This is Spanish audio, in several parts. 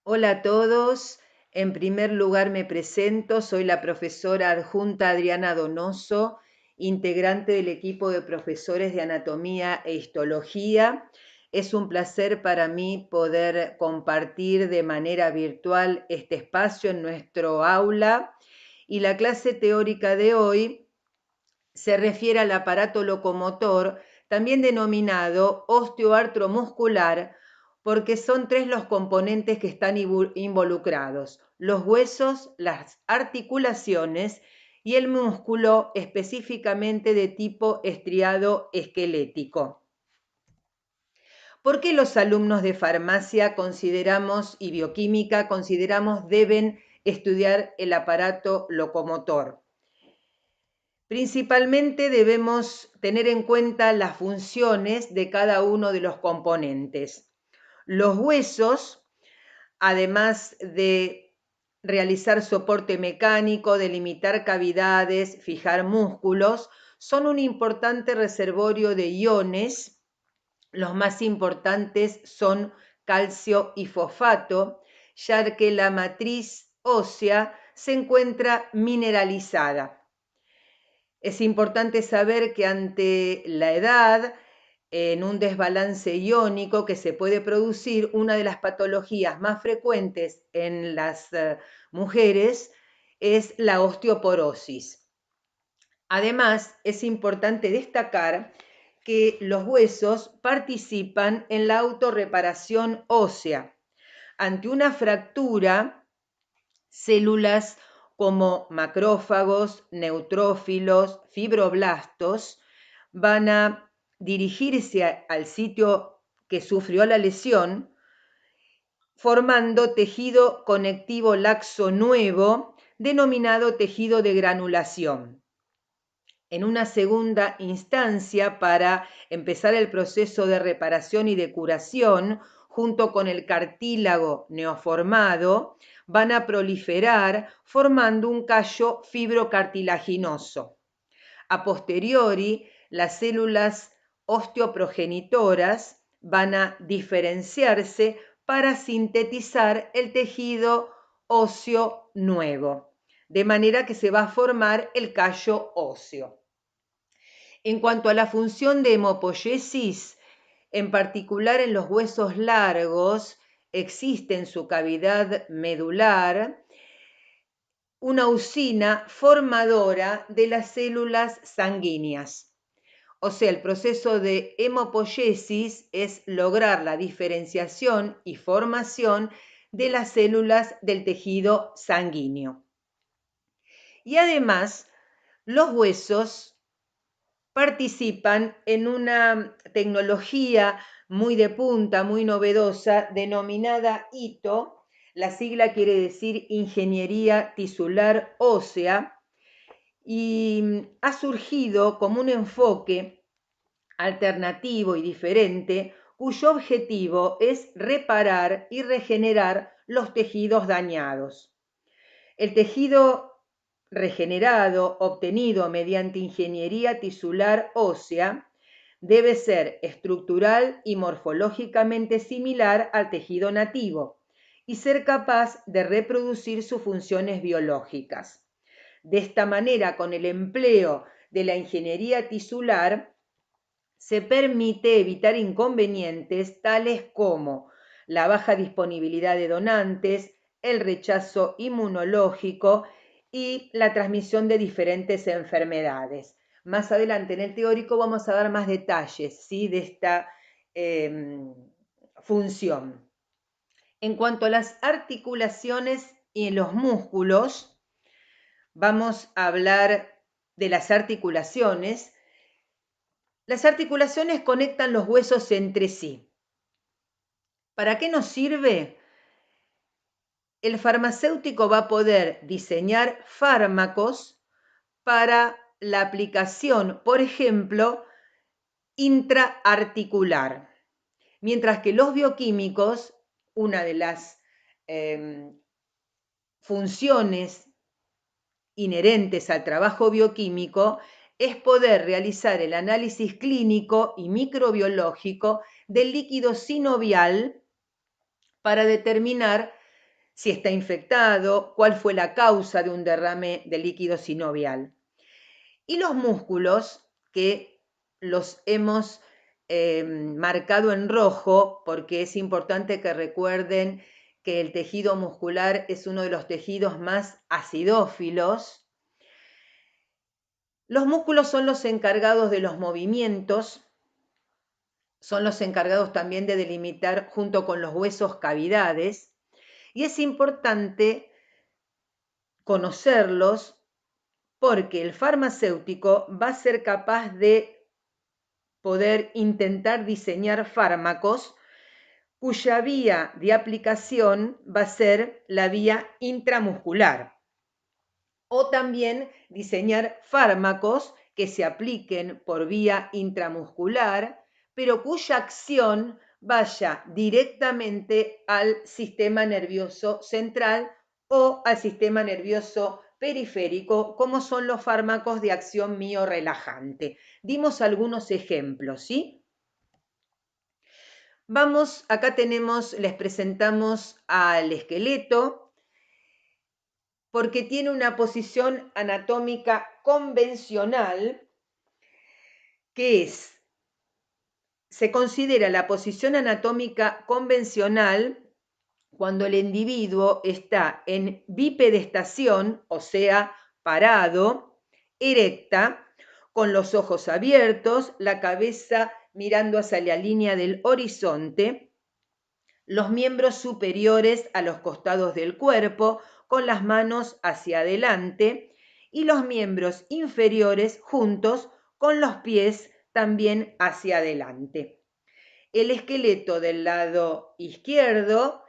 Hola a todos. En primer lugar me presento, soy la profesora adjunta Adriana Donoso, integrante del equipo de profesores de anatomía e histología. Es un placer para mí poder compartir de manera virtual este espacio en nuestro aula y la clase teórica de hoy se refiere al aparato locomotor, también denominado osteoartromuscular, porque son tres los componentes que están involucrados: los huesos, las articulaciones y el músculo específicamente de tipo estriado esquelético. ¿Por qué los alumnos de farmacia consideramos y bioquímica consideramos deben estudiar el aparato locomotor? Principalmente debemos tener en cuenta las funciones de cada uno de los componentes. Los huesos, además de realizar soporte mecánico, delimitar cavidades, fijar músculos, son un importante reservorio de iones. Los más importantes son calcio y fosfato, ya que la matriz ósea se encuentra mineralizada. Es importante saber que ante la edad, en un desbalance iónico que se puede producir, una de las patologías más frecuentes en las mujeres es la osteoporosis. Además, es importante destacar que los huesos participan en la autorreparación ósea. Ante una fractura, células como macrófagos, neutrófilos, fibroblastos van a dirigirse al sitio que sufrió la lesión, formando tejido conectivo laxo nuevo, denominado tejido de granulación. En una segunda instancia, para empezar el proceso de reparación y de curación, junto con el cartílago neoformado, van a proliferar formando un callo fibrocartilaginoso. A posteriori, las células osteoprogenitoras van a diferenciarse para sintetizar el tejido óseo nuevo, de manera que se va a formar el callo óseo. En cuanto a la función de hemopoiesis, en particular en los huesos largos, existe en su cavidad medular una usina formadora de las células sanguíneas. O sea, el proceso de hemopoiesis es lograr la diferenciación y formación de las células del tejido sanguíneo. Y además, los huesos participan en una tecnología muy de punta, muy novedosa, denominada ITO. La sigla quiere decir Ingeniería Tisular Ósea, y ha surgido como un enfoque alternativo y diferente, cuyo objetivo es reparar y regenerar los tejidos dañados. El tejido regenerado, obtenido mediante ingeniería tisular ósea, debe ser estructural y morfológicamente similar al tejido nativo y ser capaz de reproducir sus funciones biológicas. De esta manera, con el empleo de la ingeniería tisular, se permite evitar inconvenientes tales como la baja disponibilidad de donantes, el rechazo inmunológico y la transmisión de diferentes enfermedades. Más adelante en el teórico vamos a dar más detalles, ¿sí?, de esta función. En cuanto a las articulaciones y los músculos, vamos a hablar de las articulaciones. Las articulaciones conectan los huesos entre sí. ¿Para qué nos sirve? El farmacéutico va a poder diseñar fármacos para la aplicación, por ejemplo, intraarticular. Mientras que los bioquímicos, una de las funciones inherentes al trabajo bioquímico es poder realizar el análisis clínico y microbiológico del líquido sinovial para determinar si está infectado, cuál fue la causa de un derrame de líquido sinovial. Y los músculos, que los hemos marcado en rojo, porque es importante que recuerden que el tejido muscular es uno de los tejidos más acidófilos. Los músculos son los encargados de los movimientos, son los encargados también de delimitar junto con los huesos cavidades, y es importante conocerlos porque el farmacéutico va a ser capaz de poder intentar diseñar fármacos cuya vía de aplicación va a ser la vía intramuscular. O también diseñar fármacos que se apliquen por vía intramuscular, pero cuya acción vaya directamente al sistema nervioso central o al sistema nervioso periférico, como son los fármacos de acción miorelajante. Dimos algunos ejemplos, ¿sí? Vamos, acá tenemos, les presentamos al esqueleto, porque tiene una posición anatómica convencional, que se considera la posición anatómica convencional cuando el individuo está en bipedestación, o sea, parado, erecta, con los ojos abiertos, la cabeza mirando hacia la línea del horizonte, los miembros superiores a los costados del cuerpo, con las manos hacia adelante, y los miembros inferiores juntos, con los pies también hacia adelante. El esqueleto del lado izquierdo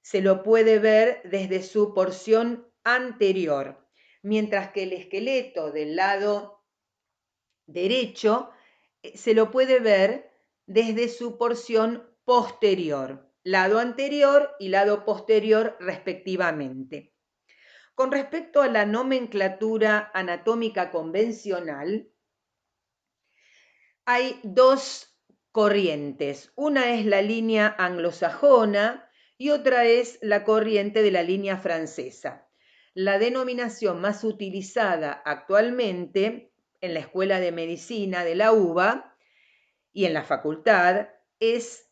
se lo puede ver desde su porción anterior, mientras que el esqueleto del lado derecho se lo puede ver desde su porción posterior, lado anterior y lado posterior respectivamente. Con respecto a la nomenclatura anatómica convencional, hay dos corrientes. Una es la línea anglosajona y otra es la corriente de la línea francesa. La denominación más utilizada actualmente en la Escuela de Medicina de la UBA y en la facultad es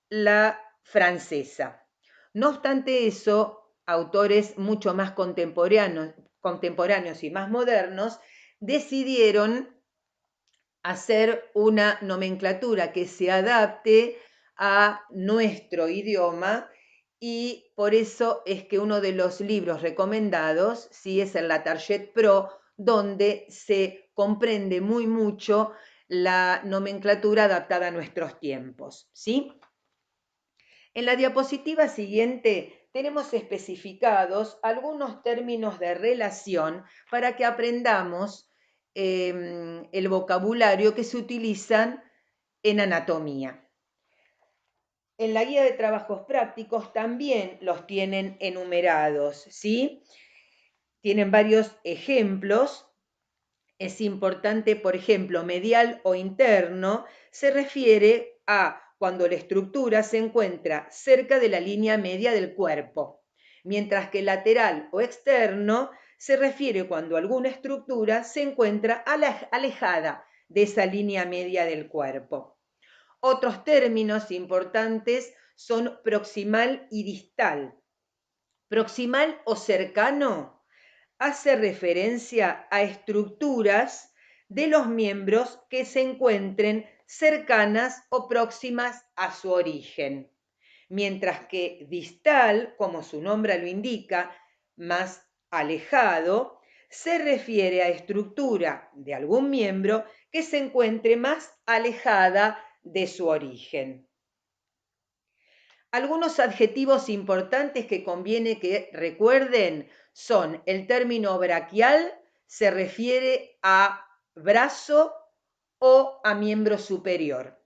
la francesa. No obstante eso, autores mucho más contemporáneos y más modernos decidieron hacer una nomenclatura que se adapte a nuestro idioma, y por eso es que uno de los libros recomendados sí es el Latarjet Pro, donde se comprende muy mucho la nomenclatura adaptada a nuestros tiempos, ¿sí? En la diapositiva siguiente tenemos especificados algunos términos de relación para que aprendamos el vocabulario que se utilizan en anatomía. En la guía de trabajos prácticos también los tienen enumerados, ¿sí? Tienen varios ejemplos. Es importante, por ejemplo, medial o interno, se refiere a cuando la estructura se encuentra cerca de la línea media del cuerpo, mientras que lateral o externo se refiere cuando alguna estructura se encuentra alejada de esa línea media del cuerpo. Otros términos importantes son proximal y distal. Proximal o cercano hace referencia a estructuras de los miembros que se encuentren cercanas o próximas a su origen, mientras que distal, como su nombre lo indica, más alejado, se refiere a estructura de algún miembro que se encuentre más alejada de su origen. Algunos adjetivos importantes que conviene que recuerden son: el término braquial se refiere a brazo o a miembro superior.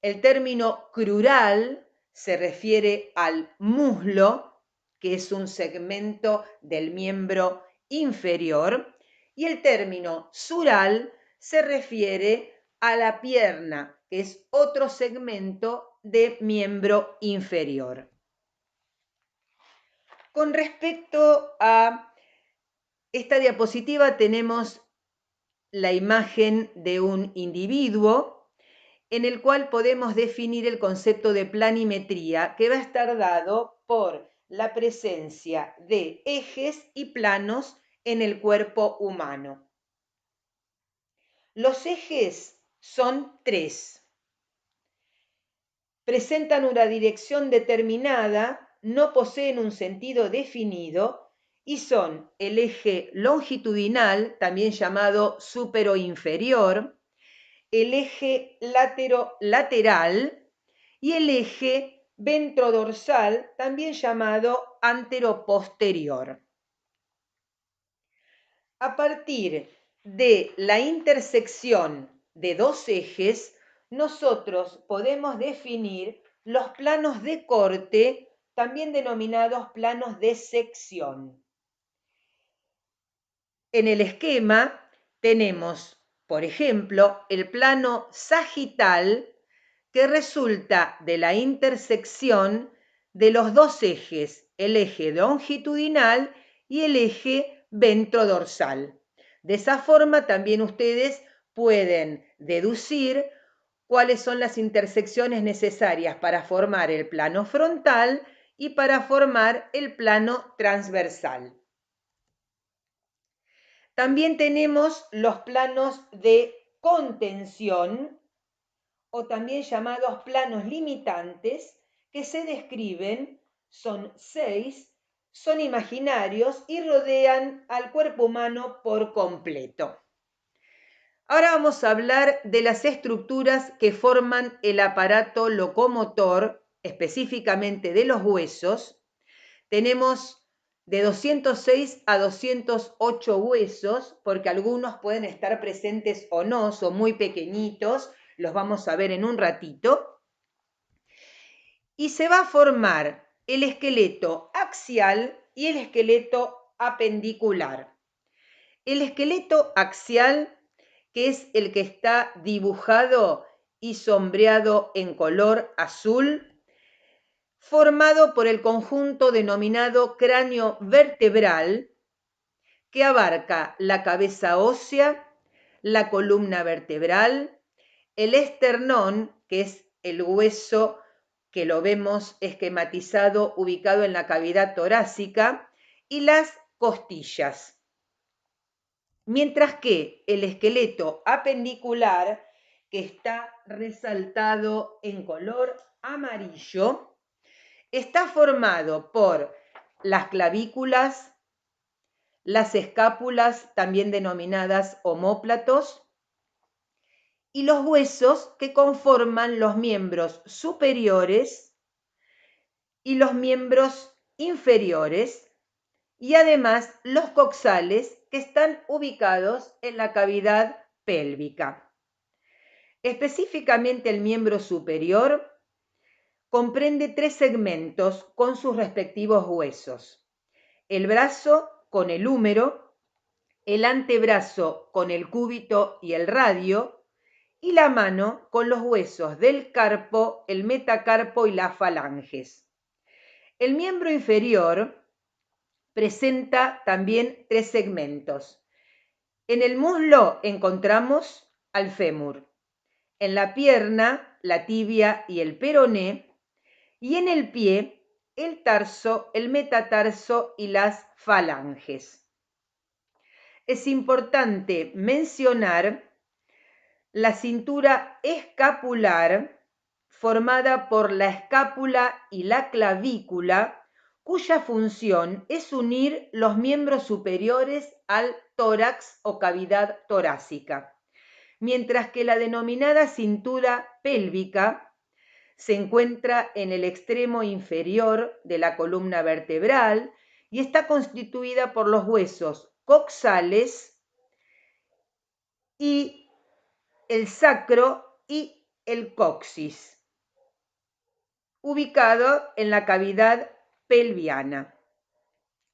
El término crural se refiere al muslo, que es un segmento del miembro inferior, y el término sural se refiere a la pierna, que es otro segmento de miembro inferior. Con respecto a esta diapositiva tenemos la imagen de un individuo en el cual podemos definir el concepto de planimetría, que va a estar dado por la presencia de ejes y planos en el cuerpo humano. Los ejes son 3. Presentan una dirección determinada, no poseen un sentido definido y son el eje longitudinal, también llamado supero-inferior, el eje latero-lateral y el eje ventrodorsal, también llamado antero-posterior. A partir de la intersección de dos ejes, nosotros podemos definir los planos de corte, también denominados planos de sección. En el esquema tenemos, por ejemplo, el plano sagital, que resulta de la intersección de los dos ejes, el eje longitudinal y el eje ventrodorsal. De esa forma también ustedes pueden deducir cuáles son las intersecciones necesarias para formar el plano frontal y para formar el plano transversal. También tenemos los planos de contención, o también llamados planos limitantes, que se describen, son 6, son imaginarios y rodean al cuerpo humano por completo. Ahora vamos a hablar de las estructuras que forman el aparato locomotor, específicamente de los huesos. Tenemos de 206 a 208 huesos, porque algunos pueden estar presentes o no, son muy pequeñitos, los vamos a ver en un ratito. Y se va a formar el esqueleto axial y el esqueleto apendicular. El esqueleto axial, que es el que está dibujado y sombreado en color azul, formado por el conjunto denominado cráneo vertebral, que abarca la cabeza ósea, la columna vertebral, el esternón, que es el hueso que lo vemos esquematizado ubicado en la cavidad torácica, y las costillas. Mientras que el esqueleto apendicular, que está resaltado en color amarillo, está formado por las clavículas, las escápulas, también denominadas omóplatos, y los huesos que conforman los miembros superiores y los miembros inferiores, y además los coxales, que están ubicados en la cavidad pélvica. Específicamente el miembro superior comprende 3 segmentos con sus respectivos huesos: el brazo con el húmero, el antebrazo con el cúbito y el radio, y la mano con los huesos del carpo, el metacarpo y las falanges. El miembro inferior presenta también 3 segmentos. En el muslo encontramos al fémur, en la pierna la tibia y el peroné, y en el pie el tarso, el metatarso y las falanges. Es importante mencionar la cintura escapular, formada por la escápula y la clavícula, cuya función es unir los miembros superiores al tórax o cavidad torácica, mientras que la denominada cintura pélvica se encuentra en el extremo inferior de la columna vertebral y está constituida por los huesos coxales y el sacro y el coxis, ubicado en la cavidad pelviana.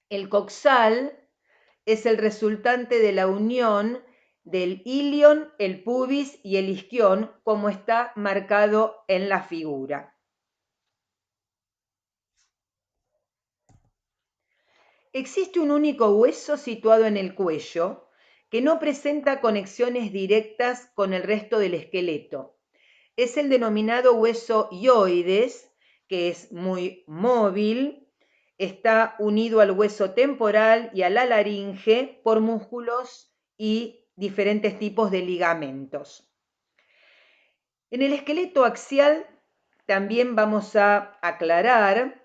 El coxal es el resultante de la unión del ilion, el pubis y el isquión, como está marcado en la figura. Existe un único hueso situado en el cuello que no presenta conexiones directas con el resto del esqueleto. Es el denominado hueso hioides, que es muy móvil, está unido al hueso temporal y a la laringe por músculos y diferentes tipos de ligamentos. En el esqueleto axial también vamos a aclarar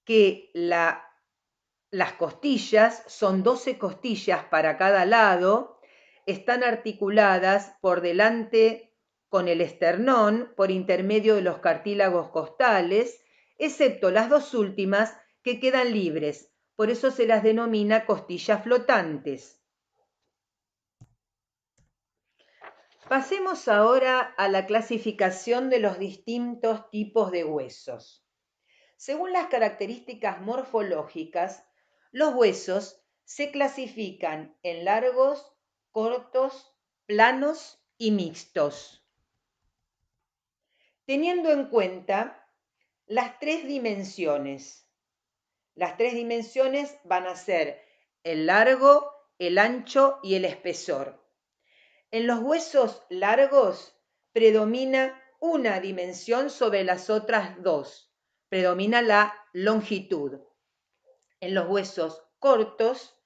que las costillas son 12 costillas para cada lado, están articuladas por delante con el esternón por intermedio de los cartílagos costales, excepto las dos últimas que quedan libres, por eso se las denomina costillas flotantes. Pasemos ahora a la clasificación de los distintos tipos de huesos. Según las características morfológicas, los huesos se clasifican en largos, cortos, planos y mixtos, teniendo en cuenta las tres dimensiones. Las tres dimensiones van a ser el largo, el ancho y el espesor. En los huesos largos predomina una dimensión sobre las otras dos, predomina la longitud. En los huesos cortos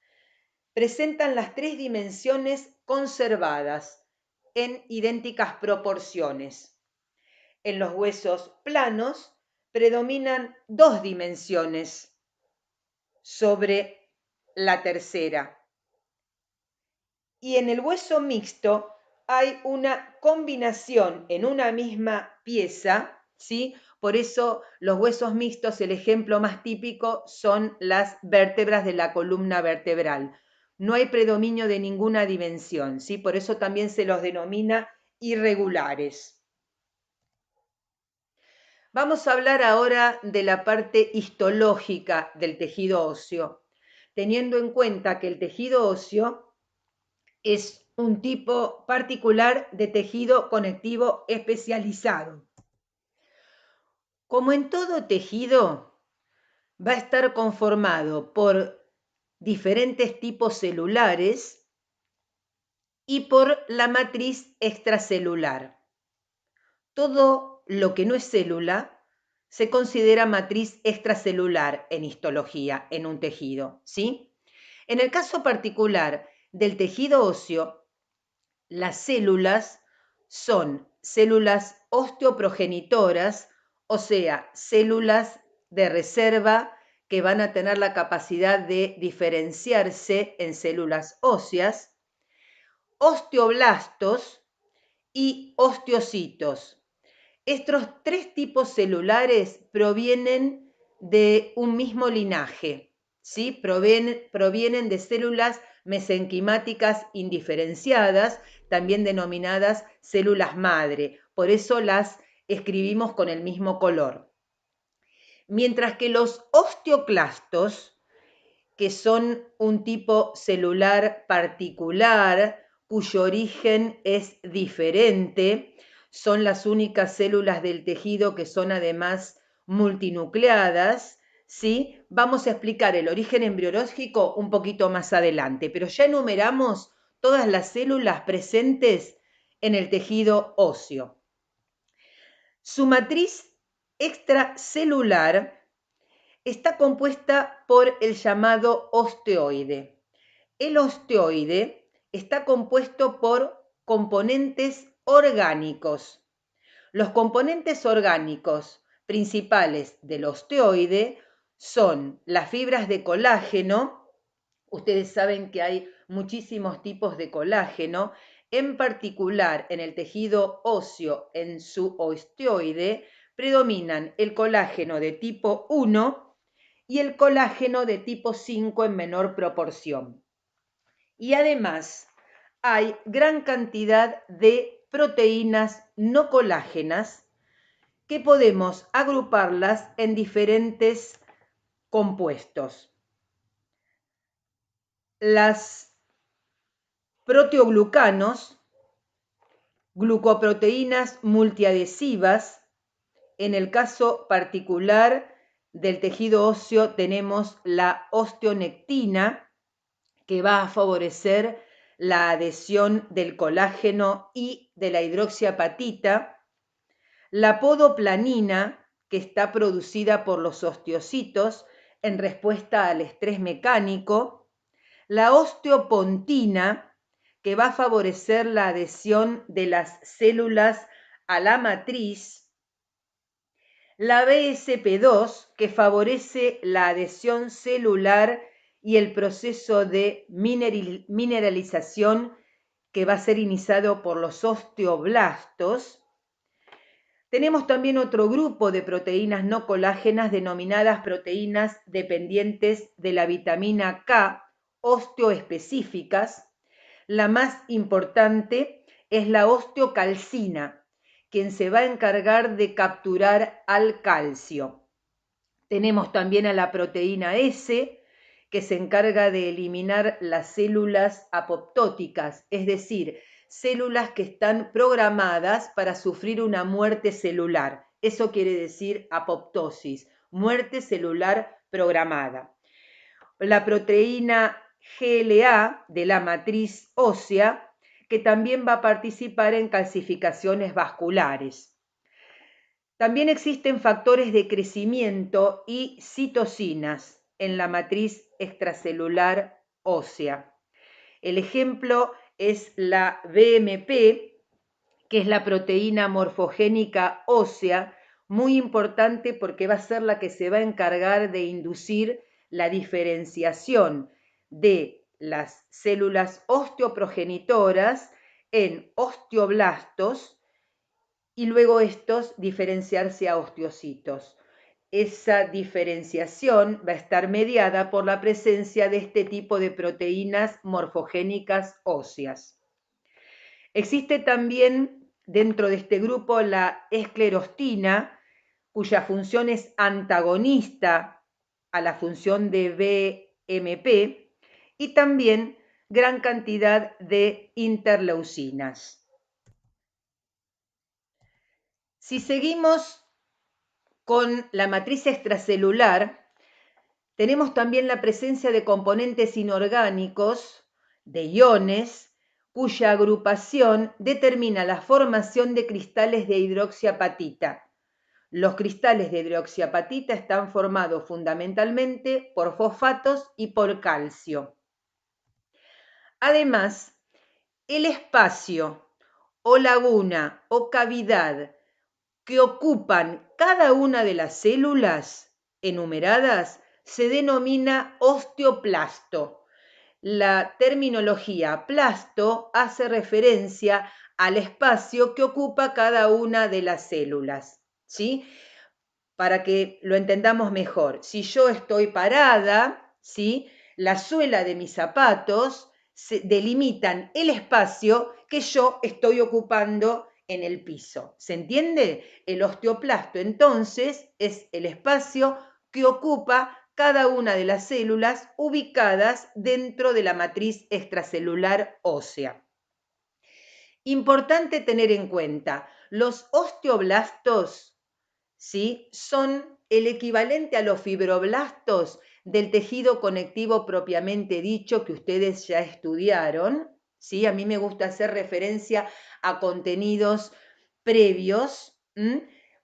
presentan las tres dimensiones conservadas en idénticas proporciones. En los huesos planos predominan dos dimensiones sobre la tercera. Y en el hueso mixto hay una combinación en una misma pieza, ¿sí? Por eso los huesos mixtos, el ejemplo más típico son las vértebras de la columna vertebral. No hay predominio de ninguna dimensión, ¿sí? Por eso también se los denomina irregulares. Vamos a hablar ahora de la parte histológica del tejido óseo, teniendo en cuenta que el tejido óseo es un tipo particular de tejido conectivo especializado. Como en todo tejido, va a estar conformado por diferentes tipos celulares y por la matriz extracelular. Todo lo que no es célula se considera matriz extracelular en histología, en un tejido, ¿sí? En el caso particular del tejido óseo, las células son células osteoprogenitoras, o sea, células de reserva que van a tener la capacidad de diferenciarse en células óseas, osteoblastos y osteocitos. Estos tres tipos celulares provienen de un mismo linaje, ¿sí? Provienen de células mesenquimáticas indiferenciadas, también denominadas células madre, por eso las escribimos con el mismo color. Mientras que los osteoclastos, que son un tipo celular particular, cuyo origen es diferente, son las únicas células del tejido que son además multinucleadas, ¿sí? Vamos a explicar el origen embriológico un poquito más adelante, pero ya enumeramos todas las células presentes en el tejido óseo. Su matriz extracelular está compuesta por el llamado osteoide. El osteoide está compuesto por componentes orgánicos. Los componentes orgánicos principales del osteoide son las fibras de colágeno. Ustedes saben que hay muchísimos tipos de colágeno, en particular en el tejido óseo, en su osteoide, predominan el colágeno de tipo 1 y el colágeno de tipo 5 en menor proporción. Y además hay gran cantidad de proteínas no colágenas que podemos agruparlas en diferentes compuestos. Las proteoglucanos, glucoproteínas multiadhesivas, en el caso particular del tejido óseo tenemos la osteonectina, que va a favorecer la adhesión del colágeno y de la hidroxiapatita, la podoplanina, que está producida por los osteocitos en respuesta al estrés mecánico, la osteopontina, que va a favorecer la adhesión de las células a la matriz, la BSP2, que favorece la adhesión celular y el proceso de mineralización que va a ser iniciado por los osteoblastos. Tenemos también otro grupo de proteínas no colágenas denominadas proteínas dependientes de la vitamina K, osteoespecíficas. La más importante es la osteocalcina, quien se va a encargar de capturar al calcio. Tenemos también a la proteína S, que se encarga de eliminar las células apoptóticas, es decir, células que están programadas para sufrir una muerte celular. Eso quiere decir apoptosis, muerte celular programada. La proteína GLA de la matriz ósea, que también va a participar en calcificaciones vasculares. También existen factores de crecimiento y citocinas en la matriz extracelular ósea. El ejemplo es la BMP, que es la proteína morfogénica ósea, muy importante porque va a ser la que se va a encargar de inducir la diferenciación de las células osteoprogenitoras en osteoblastos y luego estos diferenciarse a osteocitos. Esa diferenciación va a estar mediada por la presencia de este tipo de proteínas morfogénicas óseas. Existe también dentro de este grupo la esclerostina, cuya función es antagonista a la función de BMP, y también gran cantidad de interleucinas. Si seguimos con la matriz extracelular, tenemos también la presencia de componentes inorgánicos, de iones, cuya agrupación determina la formación de cristales de hidroxiapatita. Los cristales de hidroxiapatita están formados fundamentalmente por fosfatos y por calcio. Además, el espacio o laguna o cavidad que ocupan cada una de las células enumeradas se denomina osteoplasto. La terminología plasto hace referencia al espacio que ocupa cada una de las células, ¿sí? Para que lo entendamos mejor, si yo estoy parada, ¿sí? La suela de mis zapatos delimitan el espacio que yo estoy ocupando en el piso. ¿Se entiende? El osteoplasto entonces es el espacio que ocupa cada una de las células ubicadas dentro de la matriz extracelular ósea. Importante tener en cuenta, los osteoblastos, ¿sí?, son el equivalente a los fibroblastos del tejido conectivo propiamente dicho que ustedes ya estudiaron, ¿sí? A mí me gusta hacer referencia a contenidos previos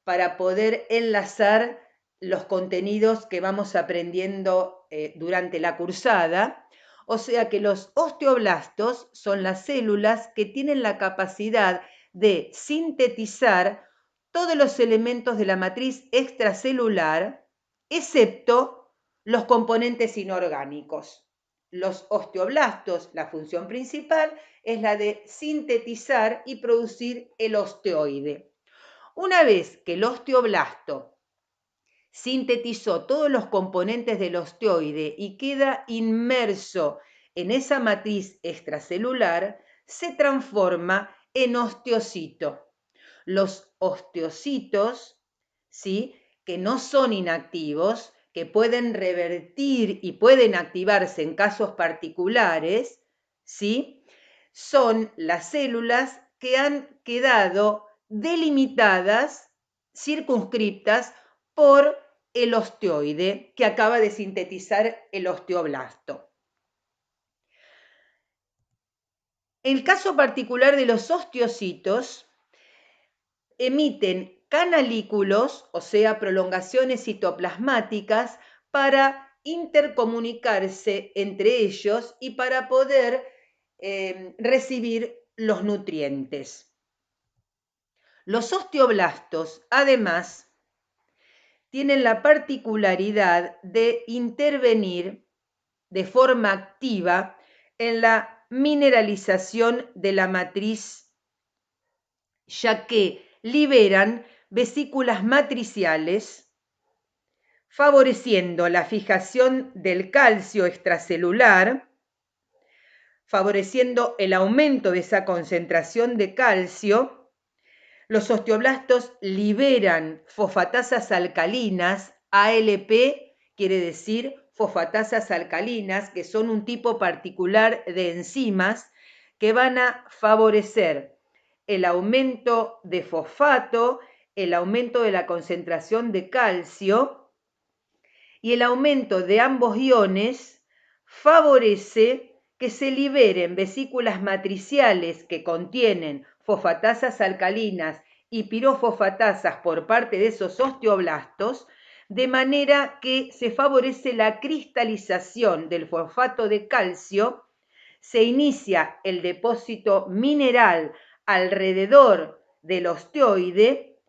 para poder enlazar los contenidos que vamos aprendiendo durante la cursada. O sea que los osteoblastos son las células que tienen la capacidad de sintetizar todos los elementos de la matriz extracelular, excepto los componentes inorgánicos. Los osteoblastos, la función principal es la de sintetizar y producir el osteoide. Una vez que el osteoblasto sintetizó todos los componentes del osteoide y queda inmerso en esa matriz extracelular, se transforma en osteocito. Los osteocitos, ¿sí?, que no son inactivos, que pueden revertir y pueden activarse en casos particulares, ¿sí?, son las células que han quedado delimitadas, circunscriptas por el osteoide que acaba de sintetizar el osteoblasto. En el caso particular de los osteocitos, emiten canalículos, o sea, prolongaciones citoplasmáticas, para intercomunicarse entre ellos y para poder recibir los nutrientes. Los osteoblastos, además, tienen la particularidad de intervenir de forma activa en la mineralización de la matriz, ya que liberan vesículas matriciales, favoreciendo la fijación del calcio extracelular, favoreciendo el aumento de esa concentración de calcio. Los osteoblastos liberan fosfatasas alcalinas, ALP quiere decir fosfatasas alcalinas, que son un tipo particular de enzimas que van a favorecer el aumento de fosfato, el aumento de la concentración de calcio, y el aumento de ambos iones favorece que se liberen vesículas matriciales que contienen fosfatasas alcalinas y pirofosfatasas por parte de esos osteoblastos, de manera que se favorece la cristalización del fosfato de calcio, se inicia el depósito mineral alrededor del osteoide,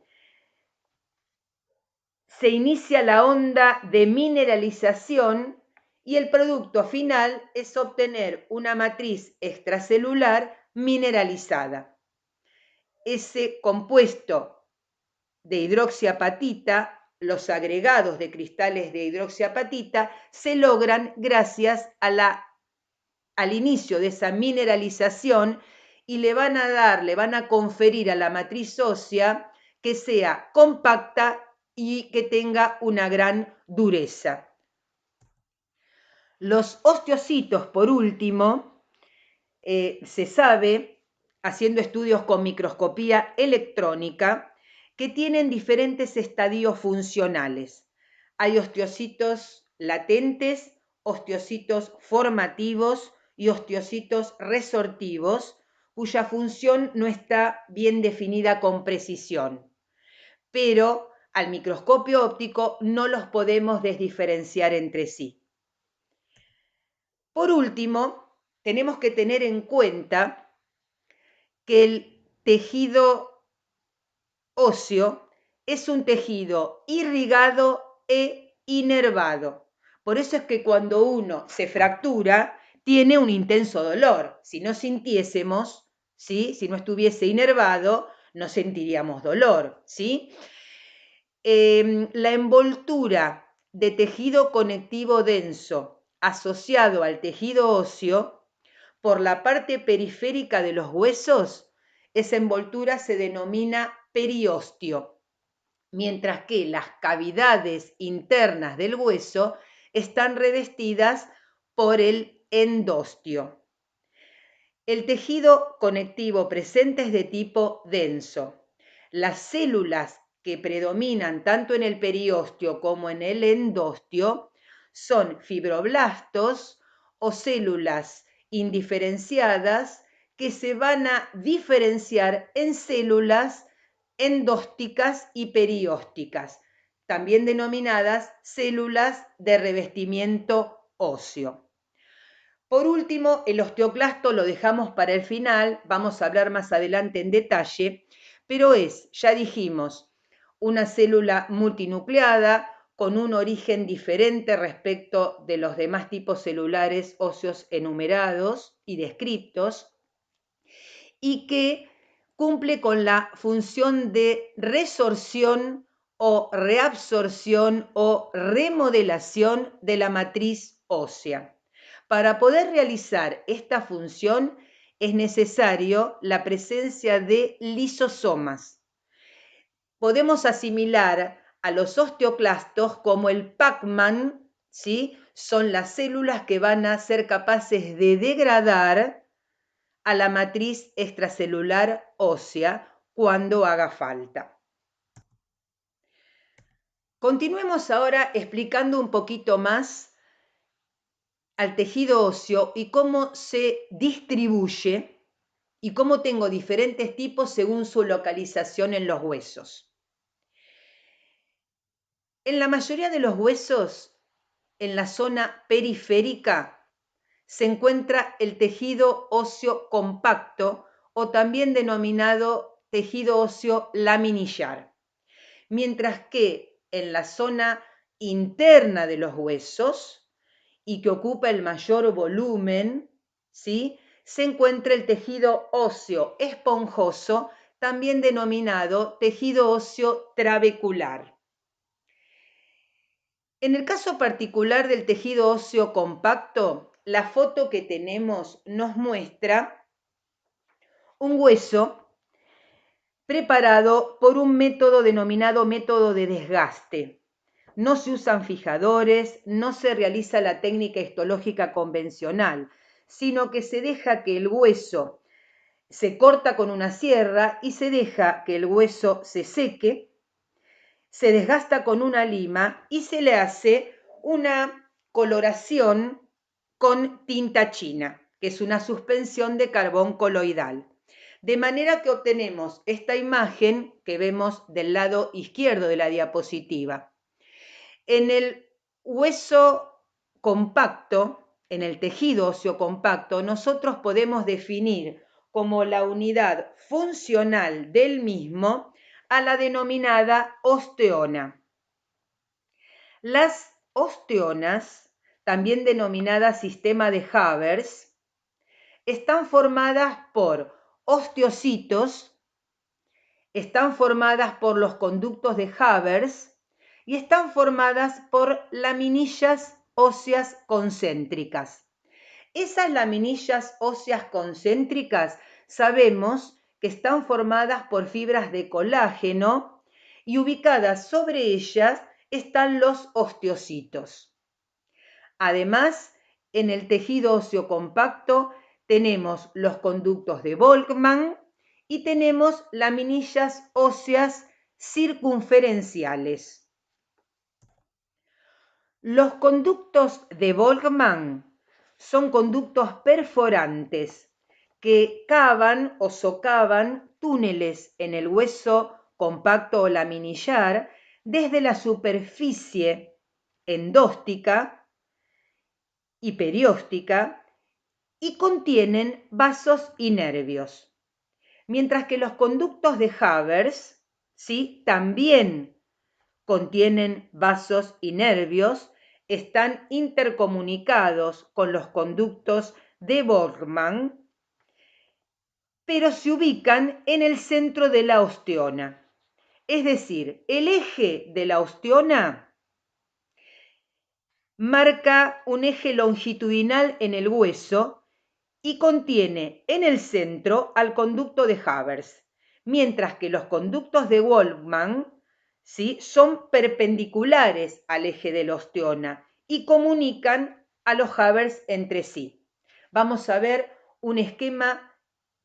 se inicia la onda de mineralización y el producto final es obtener una matriz extracelular mineralizada. Ese compuesto de hidroxiapatita, los agregados de cristales de hidroxiapatita, se logran gracias a al inicio de esa mineralización y le van a conferir a la matriz ósea que sea compacta y que tenga una gran dureza. Los osteocitos, por último, se sabe, haciendo estudios con microscopía electrónica, que tienen diferentes estadios funcionales. Hay osteocitos latentes, osteocitos formativos y osteocitos resortivos, cuya función no está bien definida con precisión, pero al microscopio óptico no los podemos desdiferenciar entre sí. Por último, tenemos que tener en cuenta que el tejido óseo es un tejido irrigado e inervado. Por eso es que cuando uno se fractura, tiene un intenso dolor. Si no sintiésemos, ¿sí? Si no estuviese inervado, no sentiríamos dolor, ¿sí? La envoltura de tejido conectivo denso asociado al tejido óseo por la parte periférica de los huesos, esa envoltura se denomina periósteo, mientras que las cavidades internas del hueso están revestidas por el endostio. El tejido conectivo presente es de tipo denso. Las células que predominan tanto en el periósteo como en el endostio son fibroblastos o células indiferenciadas que se van a diferenciar en células endósticas y periósticas, también denominadas células de revestimiento óseo. Por último, el osteoclasto lo dejamos para el final, vamos a hablar más adelante en detalle, pero es, ya dijimos, una célula multinucleada con un origen diferente respecto de los demás tipos celulares óseos enumerados y descritos, y que cumple con la función de resorción o reabsorción o remodelación de la matriz ósea. Para poder realizar esta función es necesario la presencia de lisosomas. Podemos asimilar a los osteoclastos como el Pac-Man, ¿sí? Son las células que van a ser capaces de degradar a la matriz extracelular ósea cuando haga falta. Continuemos ahora explicando un poquito más al tejido óseo y cómo se distribuye y cómo tengo diferentes tipos según su localización en los huesos. En la mayoría de los huesos, en la zona periférica, se encuentra el tejido óseo compacto o también denominado tejido óseo laminillar, mientras que en la zona interna de los huesos y que ocupa el mayor volumen, ¿sí?, se encuentra el tejido óseo esponjoso, también denominado tejido óseo trabecular. En el caso particular del tejido óseo compacto, la foto que tenemos nos muestra un hueso preparado por un método denominado método de desgaste. No se usan fijadores, no se realiza la técnica histológica convencional, sino que se deja que el hueso se corta con una sierra y se deja que el hueso se seque, se desgasta con una lima y se le hace una coloración con tinta china, que es una suspensión de carbón coloidal. De manera que obtenemos esta imagen que vemos del lado izquierdo de la diapositiva. En el hueso compacto, en el tejido óseo compacto, nosotros podemos definir como la unidad funcional del mismo a la denominada osteona. Las osteonas, también denominadas sistema de Haber, están formadas por osteocitos, están formadas por los conductos de Haber y están formadas por laminillas óseas concéntricas. Esas laminillas óseas concéntricas sabemos que están formadas por fibras de colágeno y ubicadas sobre ellas están los osteocitos. Además, en el tejido óseo compacto tenemos los conductos de Volkmann y tenemos laminillas óseas circunferenciales. Los conductos de Volkmann son conductos perforantes que cavan o socavan túneles en el hueso compacto o laminillar desde la superficie endóstica y perióstica y contienen vasos y nervios. Mientras que los conductos de Haber, ¿sí?, también contienen vasos y nervios, están intercomunicados con los conductos de Volkmann, pero se ubican en el centro de la osteona. Es decir, el eje de la osteona marca un eje longitudinal en el hueso y contiene en el centro al conducto de Haber, mientras que los conductos de Volkmann, ¿sí?, son perpendiculares al eje de la osteona y comunican a los Haber entre sí. Vamos a ver un esquema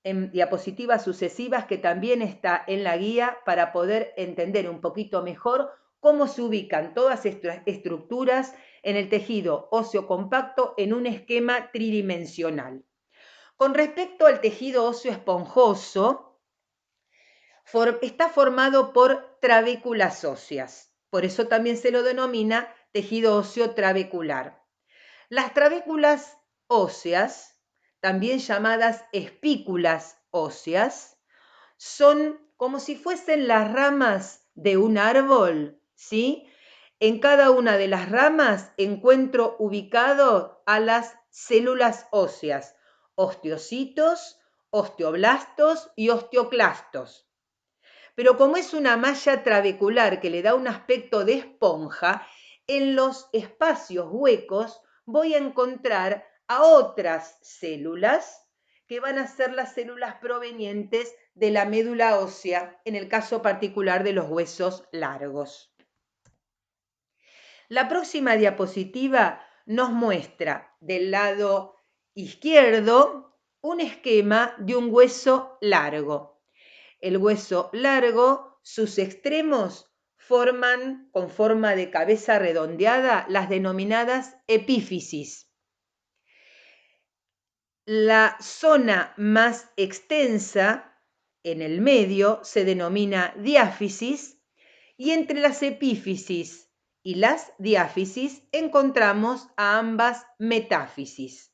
en diapositivas sucesivas que también está en la guía para poder entender un poquito mejor cómo se ubican todas estas estructuras en el tejido óseo compacto en un esquema tridimensional. Con respecto al tejido óseo esponjoso, está formado por trabéculas óseas, por eso también se lo denomina tejido óseo trabecular. Las trabéculas óseas, también llamadas espículas óseas, son como si fuesen las ramas de un árbol, ¿sí? En cada una de las ramas encuentro ubicado a las células óseas, osteocitos, osteoblastos y osteoclastos. Pero como es una malla trabecular que le da un aspecto de esponja, en los espacios huecos voy a encontrar a otras células que van a ser las células provenientes de la médula ósea, en el caso particular de los huesos largos. La próxima diapositiva nos muestra del lado izquierdo un esquema de un hueso largo. El hueso largo, sus extremos forman con forma de cabeza redondeada las denominadas epífisis. La zona más extensa en el medio se denomina diáfisis y entre las epífisis y las diáfisis encontramos a ambas metáfisis.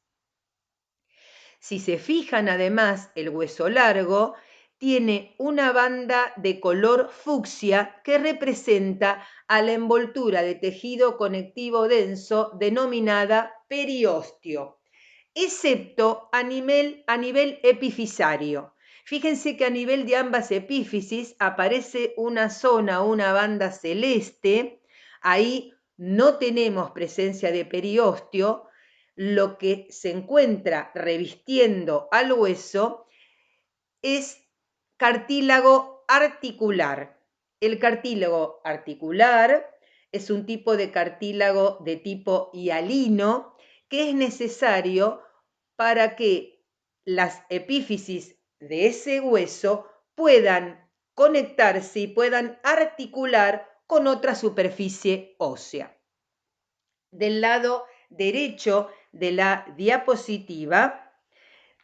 Si se fijan además, el hueso largo tiene una banda de color fucsia que representa a la envoltura de tejido conectivo denso denominada periósteo, excepto a nivel epifisario. Fíjense que a nivel de ambas epífisis aparece una zona, una banda celeste. Ahí no tenemos presencia de periósteo. Lo que se encuentra revistiendo al hueso es cartílago articular. El cartílago articular es un tipo de cartílago de tipo hialino que es necesario para que las epífisis de ese hueso puedan conectarse y puedan articular con otra superficie ósea. Del lado derecho de la diapositiva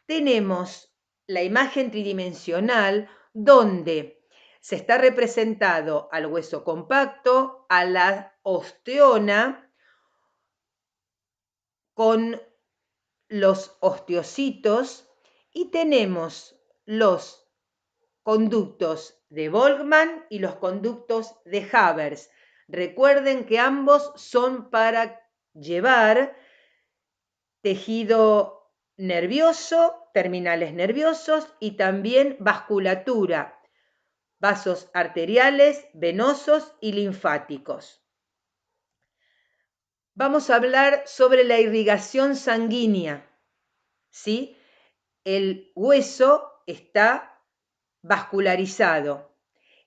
tenemos la imagen tridimensional donde se está representado al hueso compacto, a la osteona con los osteocitos y tenemos los conductos de Volkmann y los conductos de Havers. Recuerden que ambos son para llevar tejido nervioso, terminales nerviosos y también vasculatura, vasos arteriales, venosos y linfáticos. Vamos a hablar sobre la irrigación sanguínea, ¿sí? El hueso está vascularizado.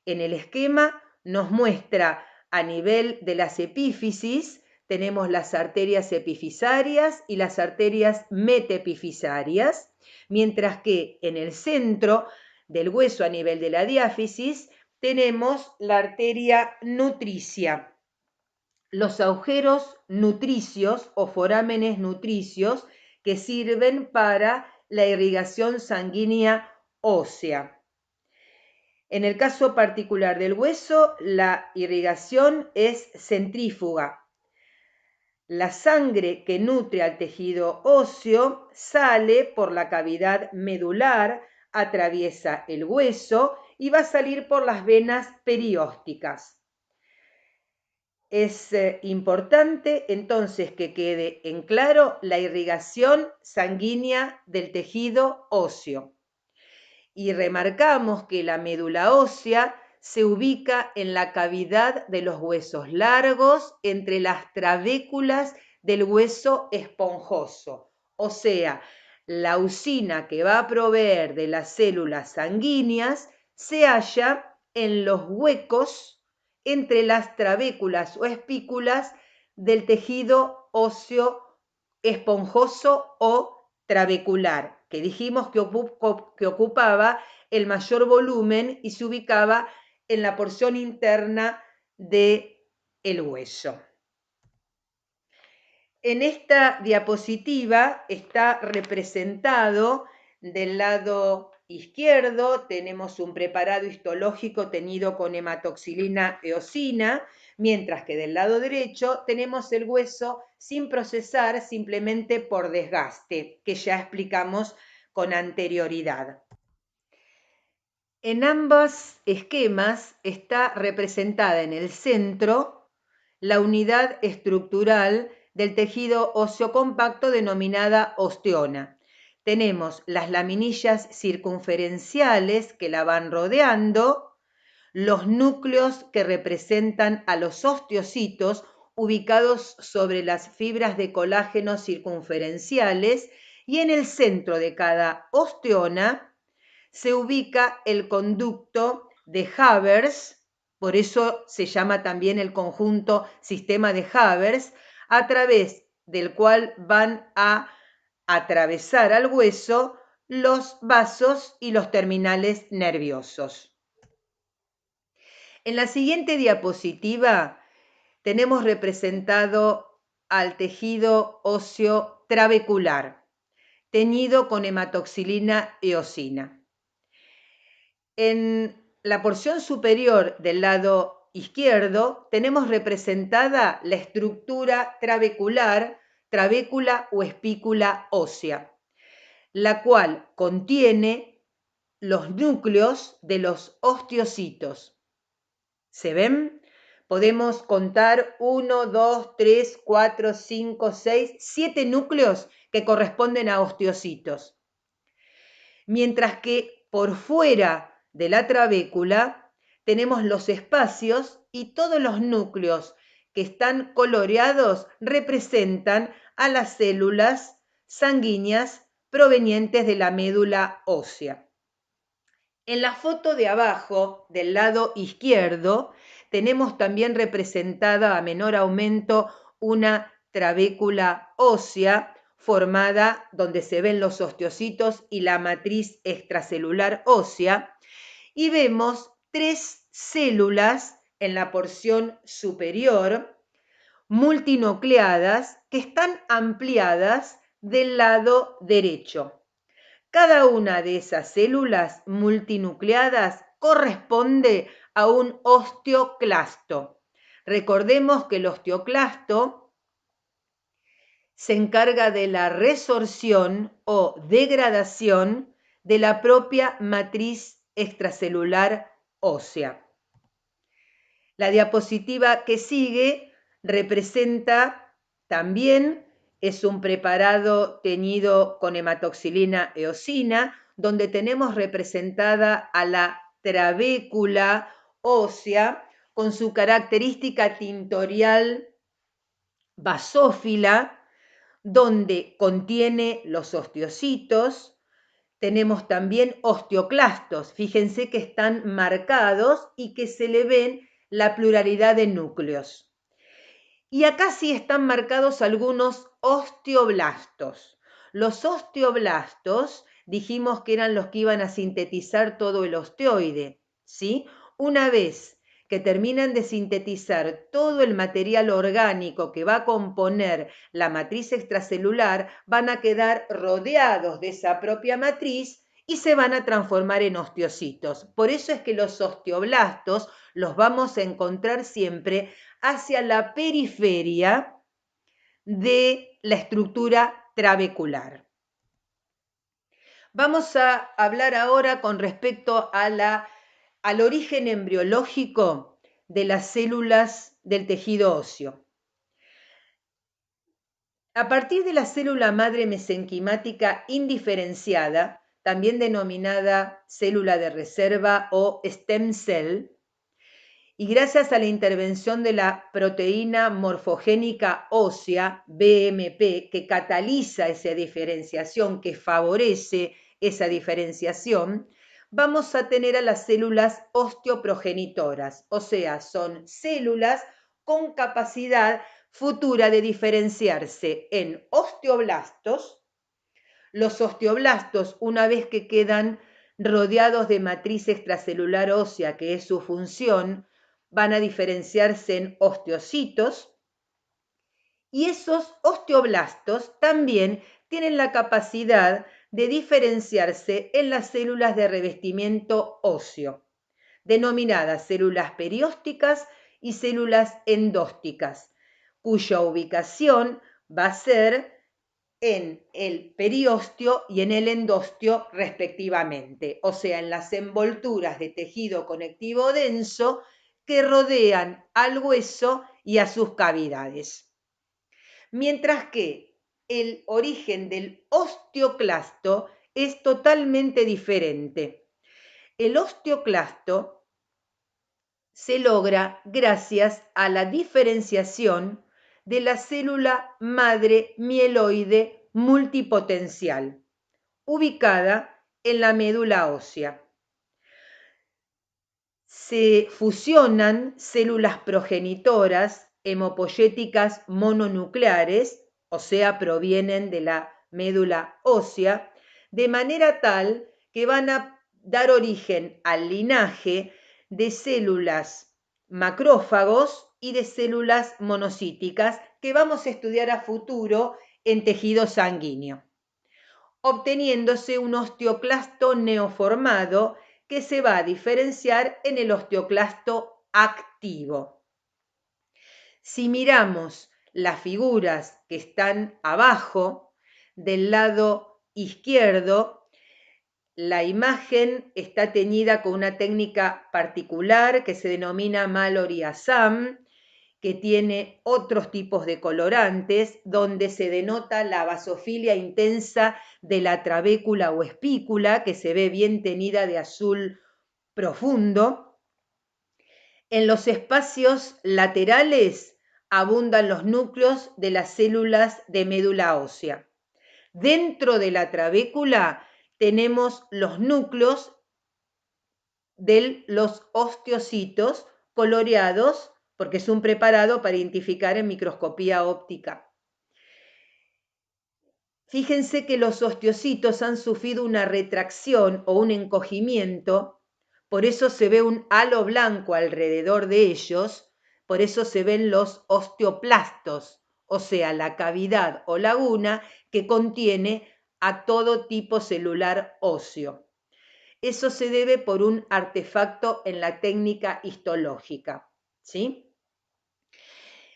En el esquema nos muestra a nivel de las epífisis, tenemos las arterias epifisarias y las arterias metepifisarias, mientras que en el centro del hueso a nivel de la diáfisis tenemos la arteria nutricia. Los agujeros nutricios o forámenes nutricios que sirven para la irrigación sanguínea ósea. En el caso particular del hueso, la irrigación es centrífuga. La sangre que nutre al tejido óseo sale por la cavidad medular, atraviesa el hueso y va a salir por las venas periósticas. Es importante entonces que quede en claro la irrigación sanguínea del tejido óseo. Y remarcamos que la médula ósea se ubica en la cavidad de los huesos largos entre las trabéculas del hueso esponjoso, o sea, la usina que va a proveer de las células sanguíneas se halla en los huecos entre las trabéculas o espículas del tejido óseo esponjoso o trabecular, que dijimos que ocupaba el mayor volumen y se ubicaba en la porción interna del hueso. En esta diapositiva está representado del lado izquierdo, tenemos un preparado histológico teñido con hematoxilina eosina, mientras que del lado derecho tenemos el hueso sin procesar, simplemente por desgaste, que ya explicamos con anterioridad. En ambos esquemas está representada en el centro la unidad estructural del tejido óseo compacto denominada osteona. Tenemos las laminillas circunferenciales que la van rodeando, los núcleos que representan a los osteocitos ubicados sobre las fibras de colágeno circunferenciales y en el centro de cada osteona se ubica el conducto de Havers, por eso se llama también el conjunto sistema de Havers, a través del cual van a atravesar al hueso los vasos y los terminales nerviosos. En la siguiente diapositiva tenemos representado al tejido óseo trabecular, teñido con hematoxilina eosina. En la porción superior del lado izquierdo tenemos representada la estructura trabecular, trabécula o espícula ósea, la cual contiene los núcleos de los osteocitos. ¿Se ven? Podemos contar 1, 2, 3, 4, 5, 6, 7 núcleos que corresponden a osteocitos. Mientras que por fuera de la trabécula tenemos los espacios y todos los núcleos que están coloreados representan a las células sanguíneas provenientes de la médula ósea. En la foto de abajo, del lado izquierdo, tenemos también representada a menor aumento una trabécula ósea formada donde se ven los osteocitos y la matriz extracelular ósea, y vemos 3 células en la porción superior multinucleadas que están ampliadas del lado derecho. Cada una de esas células multinucleadas corresponde a un osteoclasto. Recordemos que el osteoclasto se encarga de la resorción o degradación de la propia matriz extracelular ósea. La diapositiva que sigue representa también, es un preparado teñido con hematoxilina eosina, donde tenemos representada a la trabécula ósea con su característica tintorial basófila, donde contiene los osteocitos. Tenemos también osteoclastos, fíjense que están marcados y que se le ven la pluralidad de núcleos. Y acá sí están marcados algunos osteoblastos. Los osteoblastos dijimos que eran los que iban a sintetizar todo el osteoide, ¿sí? Una vez que terminan de sintetizar todo el material orgánico que va a componer la matriz extracelular, van a quedar rodeados de esa propia matriz y se van a transformar en osteocitos. Por eso es que los osteoblastos los vamos a encontrar siempre hacia la periferia de la estructura trabecular. Vamos a hablar ahora con respecto al origen embriológico de las células del tejido óseo. A partir de la célula madre mesenquimática indiferenciada, también denominada célula de reserva o stem cell, y gracias a la intervención de la proteína morfogénica ósea, BMP, que cataliza esa diferenciación, que favorece esa diferenciación, vamos a tener a las células osteoprogenitoras, o sea, son células con capacidad futura de diferenciarse en osteoblastos. Los osteoblastos, una vez que quedan rodeados de matriz extracelular ósea, que es su función, van a diferenciarse en osteocitos, y esos osteoblastos también tienen la capacidad de diferenciarse en las células de revestimiento óseo, denominadas células periósticas y células endósticas, cuya ubicación va a ser en el periósteo y en el endósteo respectivamente, o sea, en las envolturas de tejido conectivo denso que rodean al hueso y a sus cavidades. Mientras que el origen del osteoclasto es totalmente diferente. El osteoclasto se logra gracias a la diferenciación de la célula madre mieloide multipotencial, ubicada en la médula ósea. Se fusionan células progenitoras hemopoyéticas mononucleares, o sea, provienen de la médula ósea, de manera tal que van a dar origen al linaje de células macrófagos y de células monocíticas que vamos a estudiar a futuro en tejido sanguíneo, obteniéndose un osteoclasto neoformado que se va a diferenciar en el osteoclasto activo. Si miramos las figuras que están abajo, del lado izquierdo, la imagen está teñida con una técnica particular que se denomina Mallory-Assam, que tiene otros tipos de colorantes, donde se denota la basofilia intensa de la trabécula o espícula, que se ve bien teñida de azul profundo. En los espacios laterales abundan los núcleos de las células de médula ósea. Dentro de la trabécula tenemos los núcleos de los osteocitos coloreados, porque es un preparado para identificar en microscopía óptica. Fíjense que los osteocitos han sufrido una retracción o un encogimiento, por eso se ve un halo blanco alrededor de ellos, por eso se ven los osteoplastos, o sea, la cavidad o laguna que contiene a todo tipo celular óseo. Eso se debe por un artefacto en la técnica histológica, ¿sí?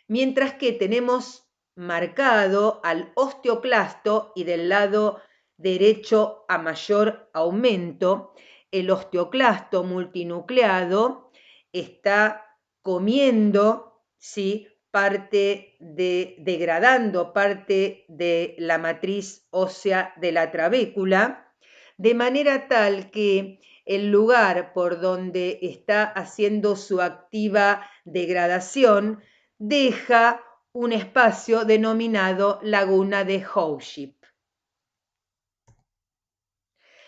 Mientras que tenemos marcado al osteoclasto y del lado derecho a mayor aumento, el osteoclasto multinucleado está comiendo, ¿sí?, degradando parte de la matriz ósea de la trabécula, de manera tal que el lugar por donde está haciendo su activa degradación deja un espacio denominado laguna de Howship.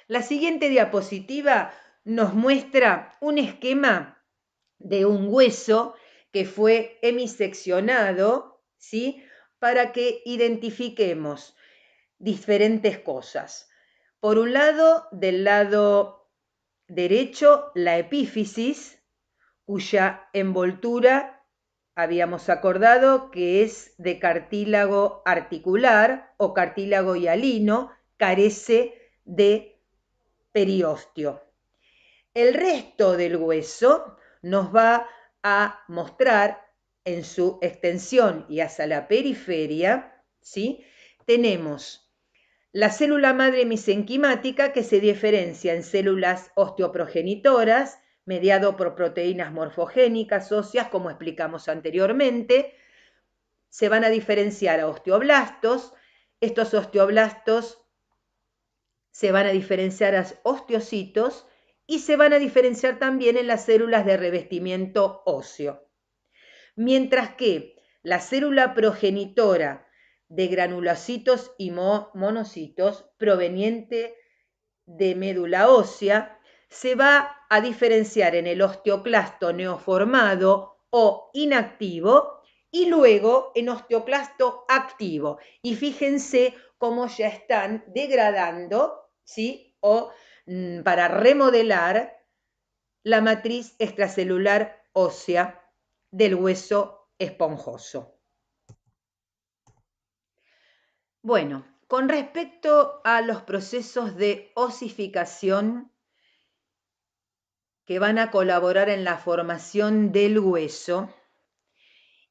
La siguiente diapositiva nos muestra un esquema de un hueso que fue hemiseccionado, ¿sí?, para que identifiquemos diferentes cosas. Por un lado, del lado derecho, la epífisis, cuya envoltura habíamos acordado que es de cartílago articular o cartílago hialino, carece de periósteo. El resto del hueso nos va a mostrar en su extensión y hacia la periferia, ¿sí?, tenemos la célula madre mesenquimática, que se diferencia en células osteoprogenitoras, mediado por proteínas morfogénicas óseas, como explicamos anteriormente. Se van a diferenciar a osteoblastos. Estos osteoblastos se van a diferenciar a osteocitos y se van a diferenciar también en las células de revestimiento óseo. Mientras que la célula progenitora de granulocitos y monocitos proveniente de médula ósea se va a diferenciar en el osteoclasto neoformado o inactivo y luego en osteoclasto activo. Y fíjense cómo ya están degradando, ¿sí?, o para remodelar la matriz extracelular ósea del hueso esponjoso. Bueno, con respecto a los procesos de osificación que van a colaborar en la formación del hueso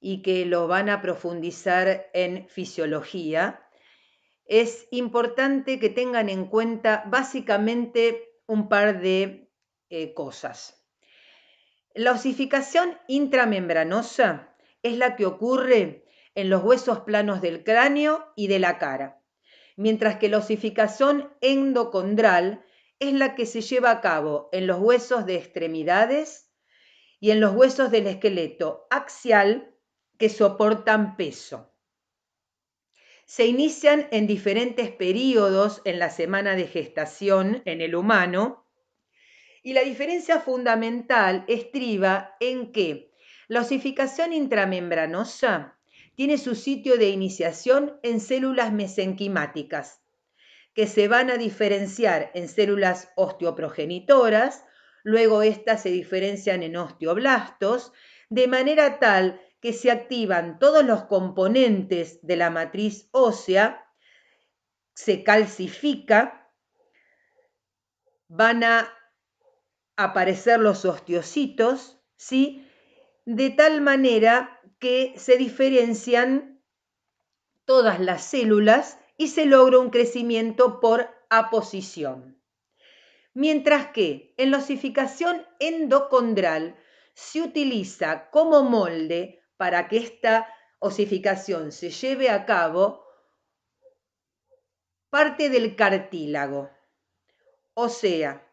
y que lo van a profundizar en fisiología, es importante que tengan en cuenta básicamente un par de cosas. La osificación intramembranosa es la que ocurre en los huesos planos del cráneo y de la cara, mientras que la osificación endocondral es la que se lleva a cabo en los huesos de extremidades y en los huesos del esqueleto axial que soportan peso. Se inician en diferentes periodos en la semana de gestación en el humano, y la diferencia fundamental estriba en que la osificación intramembranosa tiene su sitio de iniciación en células mesenquimáticas, que se van a diferenciar en células osteoprogenitoras, luego estas se diferencian en osteoblastos, de manera tal que se activan todos los componentes de la matriz ósea, se calcifica, van a aparecer los osteocitos, ¿sí? De tal manera que se diferencian todas las células y se logra un crecimiento por aposición. Mientras que en la osificación endocondral se utiliza como molde para que esta osificación se lleve a cabo parte del cartílago. O sea,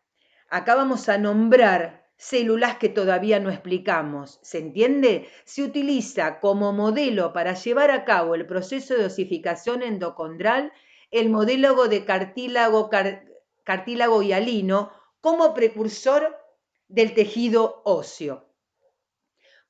acá vamos a nombrar células que todavía no explicamos. ¿Se entiende? Se utiliza como modelo para llevar a cabo el proceso de osificación endocondral el modelo de cartílago hialino como precursor del tejido óseo.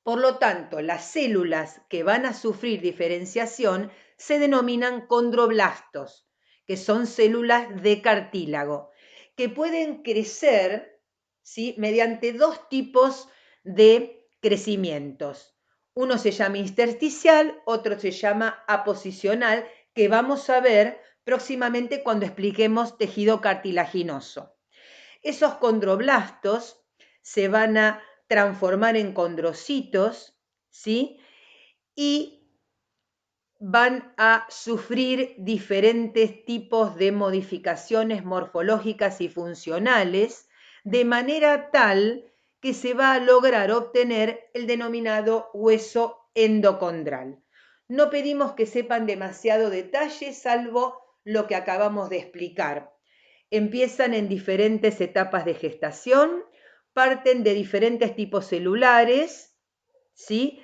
Por lo tanto, las células que van a sufrir diferenciación se denominan condroblastos, que son células de cartílago, que pueden crecer, ¿sí?, mediante dos tipos de crecimientos. Uno se llama intersticial, otro se llama aposicional, que vamos a ver próximamente cuando expliquemos tejido cartilaginoso. Esos condroblastos se van a transformar en condrocitos, ¿sí? Y van a sufrir diferentes tipos de modificaciones morfológicas y funcionales, de manera tal que se va a lograr obtener el denominado hueso endocondral. No pedimos que sepan demasiado detalle, salvo lo que acabamos de explicar. Empiezan en diferentes etapas de gestación, parten de diferentes tipos celulares, ¿sí?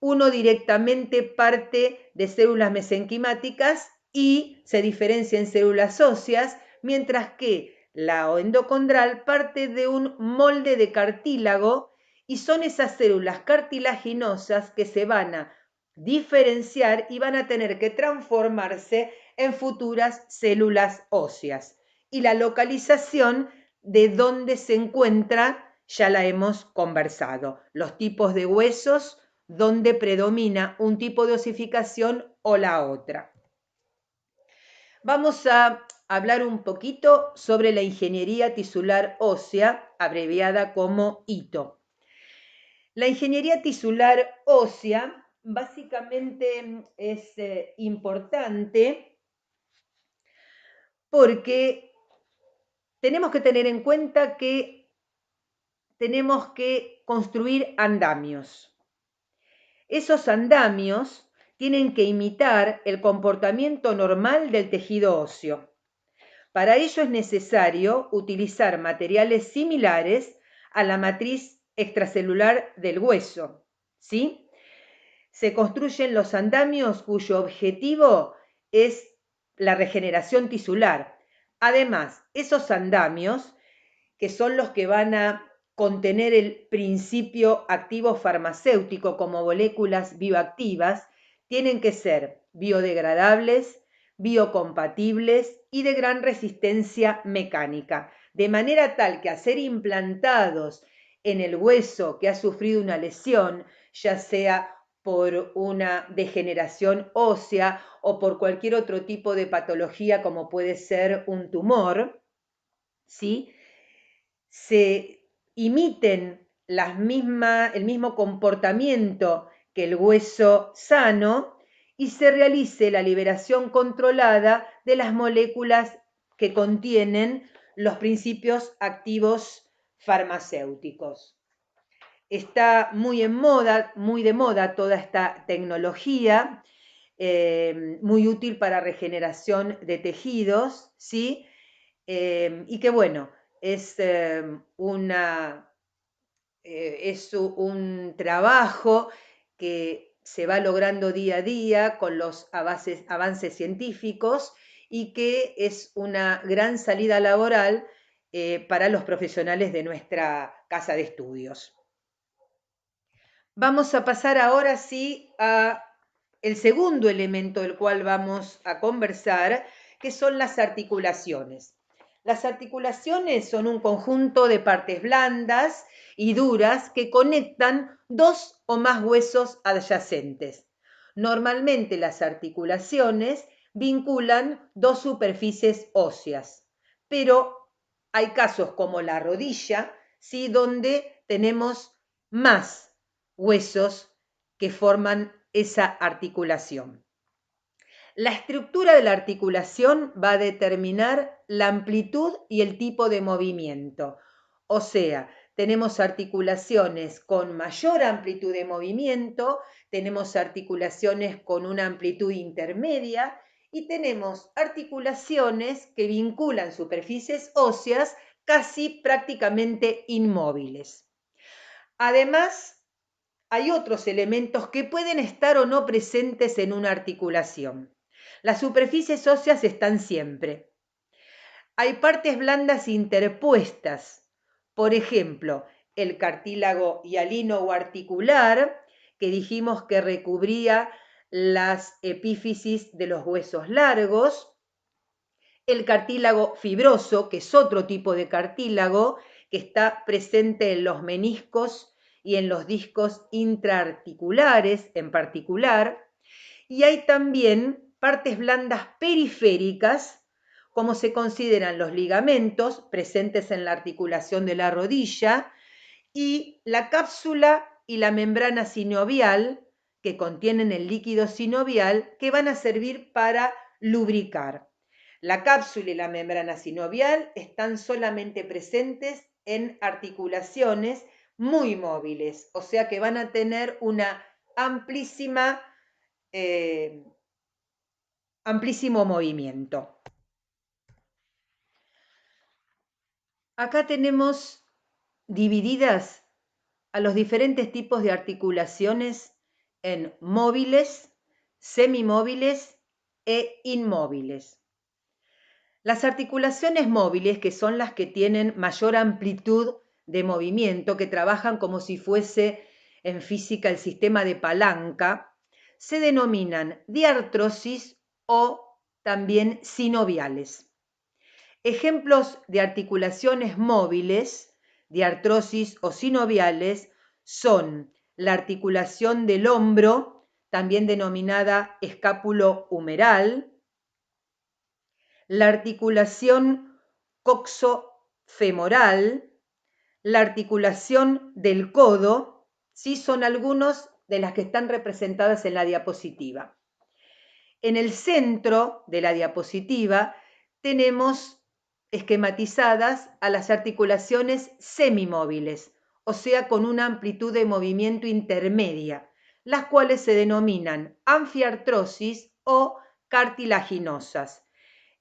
Uno directamente parte de células mesenquimáticas y se diferencia en células óseas, mientras que la endocondral parte de un molde de cartílago y son esas células cartilaginosas que se van a diferenciar y van a tener que transformarse en futuras células óseas. Y la localización de dónde se encuentra ya la hemos conversado. Los tipos de huesos donde predomina un tipo de osificación o la otra. Vamos a hablar un poquito sobre la ingeniería tisular ósea, abreviada como ITO. La ingeniería tisular ósea básicamente es importante porque tenemos que tener en cuenta que tenemos que construir andamios. Esos andamios tienen que imitar el comportamiento normal del tejido óseo. Para ello es necesario utilizar materiales similares a la matriz extracelular del hueso, ¿sí? Se construyen los andamios cuyo objetivo es la regeneración tisular. Además, esos andamios, que son los que van a contener el principio activo farmacéutico como moléculas bioactivas, tienen que ser biodegradables, biocompatibles y de gran resistencia mecánica, de manera tal que a ser implantados en el hueso que ha sufrido una lesión, ya sea por una degeneración ósea o por cualquier otro tipo de patología como puede ser un tumor, ¿sí?, se imiten el mismo comportamiento que el hueso sano y se realice la liberación controlada de las moléculas que contienen los principios activos farmacéuticos. Está muy de moda toda esta tecnología, muy útil para regeneración de tejidos, ¿sí? Y que bueno, es un trabajo que se va logrando día a día con los avances científicos y que es una gran salida laboral para los profesionales de nuestra casa de estudios. Vamos a pasar ahora sí a el segundo elemento del cual vamos a conversar, que son las articulaciones. Las articulaciones son un conjunto de partes blandas y duras que conectan dos o más huesos adyacentes. Normalmente las articulaciones vinculan dos superficies óseas, pero hay casos como la rodilla, ¿sí?, donde tenemos más huesos que forman esa articulación. La estructura de la articulación va a determinar la amplitud y el tipo de movimiento. O sea, tenemos articulaciones con mayor amplitud de movimiento, tenemos articulaciones con una amplitud intermedia y tenemos articulaciones que vinculan superficies óseas casi prácticamente inmóviles. Además, hay otros elementos que pueden estar o no presentes en una articulación. Las superficies óseas están siempre. Hay partes blandas interpuestas, por ejemplo, el cartílago hialino o articular, que dijimos que recubría las epífisis de los huesos largos, el cartílago fibroso, que es otro tipo de cartílago, que está presente en los meniscos y en los discos intraarticulares en particular, y hay también partes blandas periféricas, como se consideran los ligamentos presentes en la articulación de la rodilla, y la cápsula y la membrana sinovial, que contienen el líquido sinovial, que van a servir para lubricar. La cápsula y la membrana sinovial están solamente presentes en articulaciones muy móviles, o sea que van a tener una amplísimo movimiento. Acá tenemos divididas a los diferentes tipos de articulaciones en móviles, semimóviles e inmóviles. Las articulaciones móviles, que son las que tienen mayor amplitud de movimiento, que trabajan como si fuese en física el sistema de palanca, se denominan diartrosis o también sinoviales. Ejemplos de articulaciones móviles, diartrosis o sinoviales, son la articulación del hombro, también denominada escápulo-humeral, la articulación coxofemoral, la articulación del codo, ¿sí? Son algunos de las que están representadas en la diapositiva. En el centro de la diapositiva tenemos esquematizadas a las articulaciones semimóviles, o sea, con una amplitud de movimiento intermedia, las cuales se denominan anfiartrosis o cartilaginosas.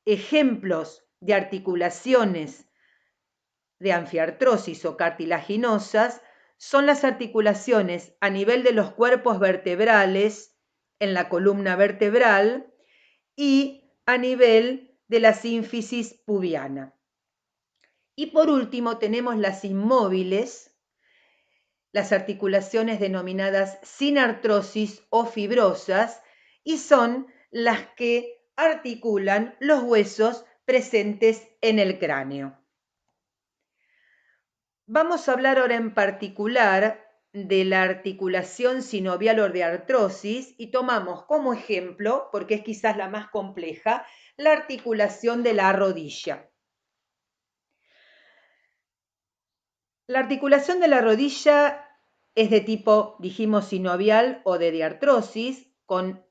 Ejemplos de articulaciones de anfiartrosis o cartilaginosas son las articulaciones a nivel de los cuerpos vertebrales, en la columna vertebral y a nivel de la sínfisis pubiana. Y por último tenemos las inmóviles, las articulaciones denominadas sinartrosis o fibrosas, y son las que articulan los huesos presentes en el cráneo. Vamos a hablar ahora en particular de la articulación sinovial o de artrosis y tomamos como ejemplo, porque es quizás la más compleja, la articulación de la rodilla. La articulación de la rodilla es de tipo, dijimos, sinovial o de diartrosis, con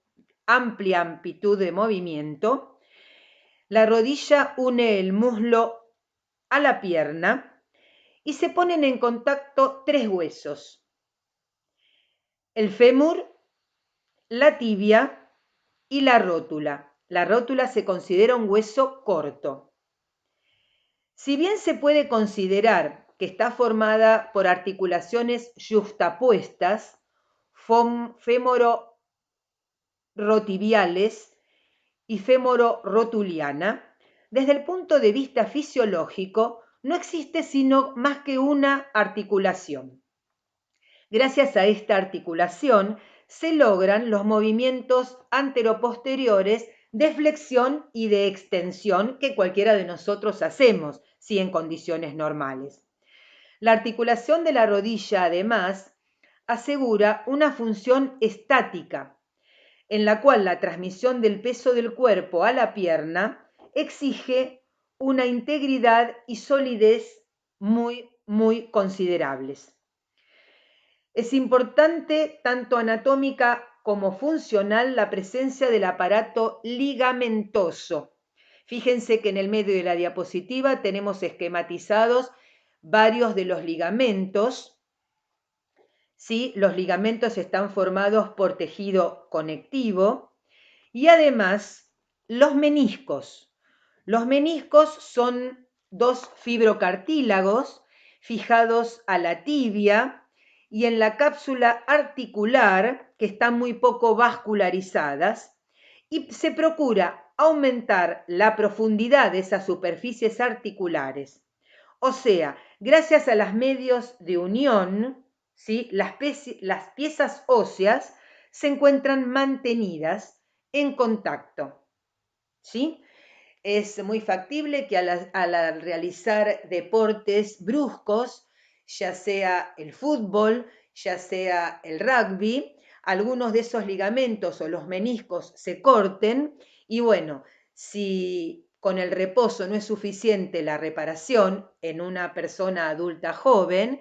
amplia amplitud de movimiento. La rodilla une el muslo a la pierna y se ponen en contacto tres huesos: el fémur, la tibia y la rótula. La rótula se considera un hueso corto. Si bien se puede considerar que está formada por articulaciones yuxtapuestas, fémoro-rotibiales y fémoro-rotuliana, desde el punto de vista fisiológico no existe sino más que una articulación. Gracias a esta articulación se logran los movimientos anteroposteriores de flexión y de extensión que cualquiera de nosotros hacemos, si en condiciones normales. La articulación de la rodilla, además, asegura una función estática, en la cual la transmisión del peso del cuerpo a la pierna exige una integridad y solidez muy considerables. Es importante, tanto anatómica como funcional, la presencia del aparato ligamentoso. Fíjense que en el medio de la diapositiva tenemos esquematizados varios de los ligamentos. ¿Sí? Los ligamentos están formados por tejido conectivo y además los meniscos. Los meniscos son dos fibrocartílagos fijados a la tibia y en la cápsula articular, que están muy poco vascularizadas, y se procura aumentar la profundidad de esas superficies articulares. O sea, gracias a los medios de unión, ¿sí? Las piezas óseas se encuentran mantenidas en contacto, ¿sí? Es muy factible que al realizar deportes bruscos, ya sea el fútbol, ya sea el rugby, algunos de esos ligamentos o los meniscos se corten y bueno, si con el reposo no es suficiente la reparación en una persona adulta joven,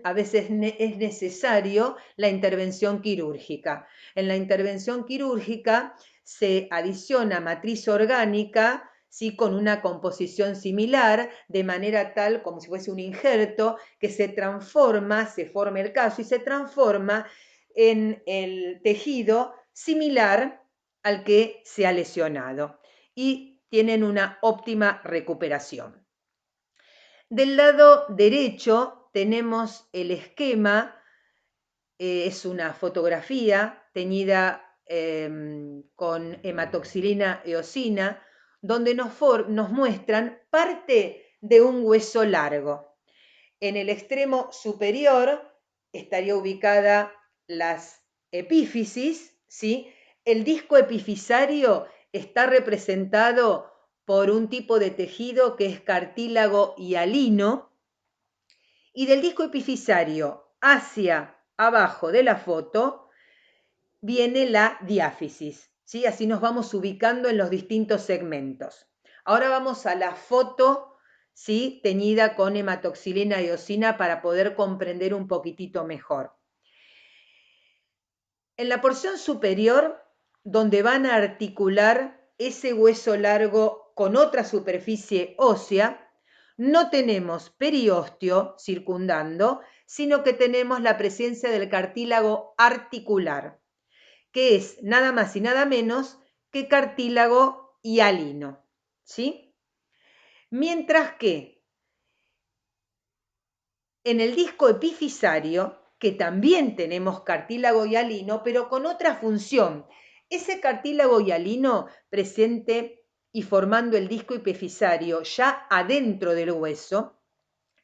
a veces es necesario la intervención quirúrgica. En la intervención quirúrgica se adiciona matriz orgánica, ¿sí? Con una composición similar, de manera tal como si fuese un injerto, que se transforma, se forma el caso y se transforma en el tejido similar al que se ha lesionado y tienen una óptima recuperación. Del lado derecho tenemos el esquema, es una fotografía teñida con hematoxilina eosina, donde nos muestran parte de un hueso largo. En el extremo superior estaría ubicada las epífisis, ¿sí? El disco epifisario está representado por un tipo de tejido que es cartílago hialino, y del disco epifisario hacia abajo de la foto viene la diáfisis, ¿sí? Así nos vamos ubicando en los distintos segmentos. Ahora vamos a la foto, ¿sí? Teñida con hematoxilina eosina para poder comprender un poquitito mejor. En la porción superior, donde van a articular ese hueso largo con otra superficie ósea, no tenemos periósteo circundando, sino que tenemos la presencia del cartílago articular, que es nada más y nada menos que cartílago hialino, ¿sí? Mientras que en el disco epifisario, que también tenemos cartílago hialino, pero con otra función. Ese cartílago hialino presente y formando el disco epifisario ya adentro del hueso,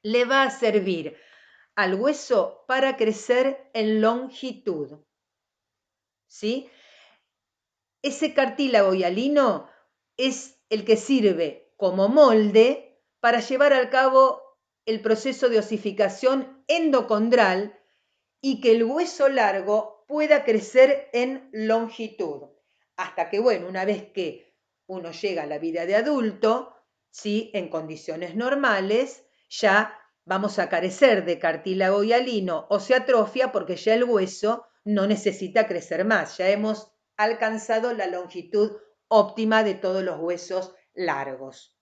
le va a servir al hueso para crecer en longitud, ¿sí? Ese cartílago hialino es el que sirve como molde para llevar a cabo el proceso de osificación endocondral y que el hueso largo pueda crecer en longitud. Hasta que, bueno, una vez que uno llega a la vida de adulto, ¿sí? En condiciones normales, ya vamos a carecer de cartílago hialino o se atrofia porque ya el hueso no necesita crecer más. Ya hemos alcanzado la longitud óptima de todos los huesos largos.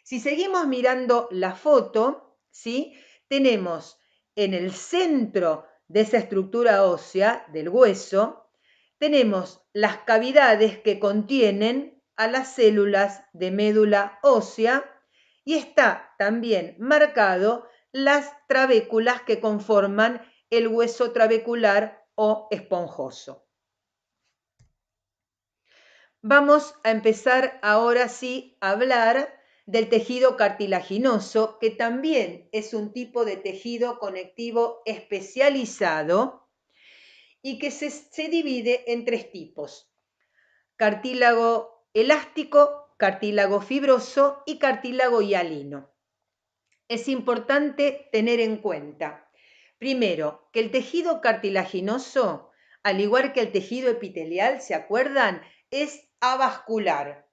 Si seguimos mirando la foto, ¿sí? Tenemos en el centro de esa estructura ósea del hueso, tenemos las cavidades que contienen a las células de médula ósea y está también marcado las trabéculas que conforman el hueso trabecular o esponjoso. Vamos a empezar ahora sí a hablar del tejido cartilaginoso, que también es un tipo de tejido conectivo especializado y que se divide en tres tipos: cartílago elástico, cartílago fibroso y cartílago hialino. es importante tener en cuenta, primero, que el tejido cartilaginoso, al igual que el tejido epitelial, ¿se acuerdan? Es avascular,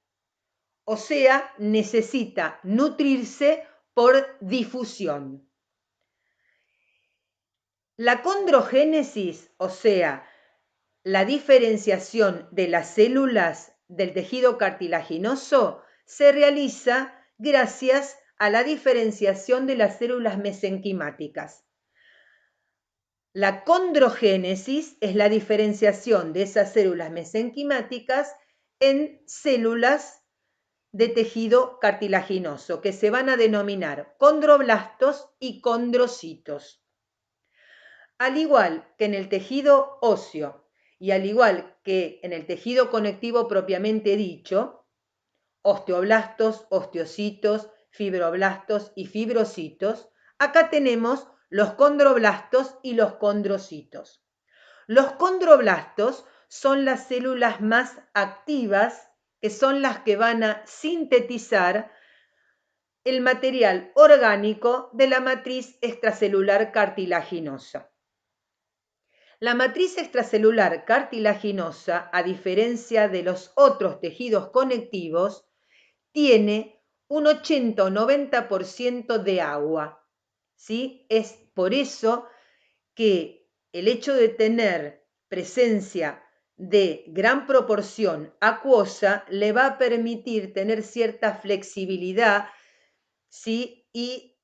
o sea, necesita nutrirse por difusión. La condrogénesis, o sea, la diferenciación de las células del tejido cartilaginoso, se realiza gracias a la diferenciación de las células mesenquimáticas. La condrogénesis es la diferenciación de esas células mesenquimáticas en células de tejido cartilaginoso, que se van a denominar condroblastos y condrocitos. Al igual que en el tejido óseo y al igual que en el tejido conectivo propiamente dicho, osteoblastos, osteocitos, fibroblastos y fibrocitos, acá tenemos los condroblastos y los condrocitos. Los condroblastos son las células más activas, que son las que van a sintetizar el material orgánico de la matriz extracelular cartilaginosa. La matriz extracelular cartilaginosa, a diferencia de los otros tejidos conectivos, tiene un 80 o 90% de agua, ¿sí? Es por eso que el hecho de tener presencia de gran proporción acuosa le va a permitir tener cierta flexibilidad, ¿sí? Y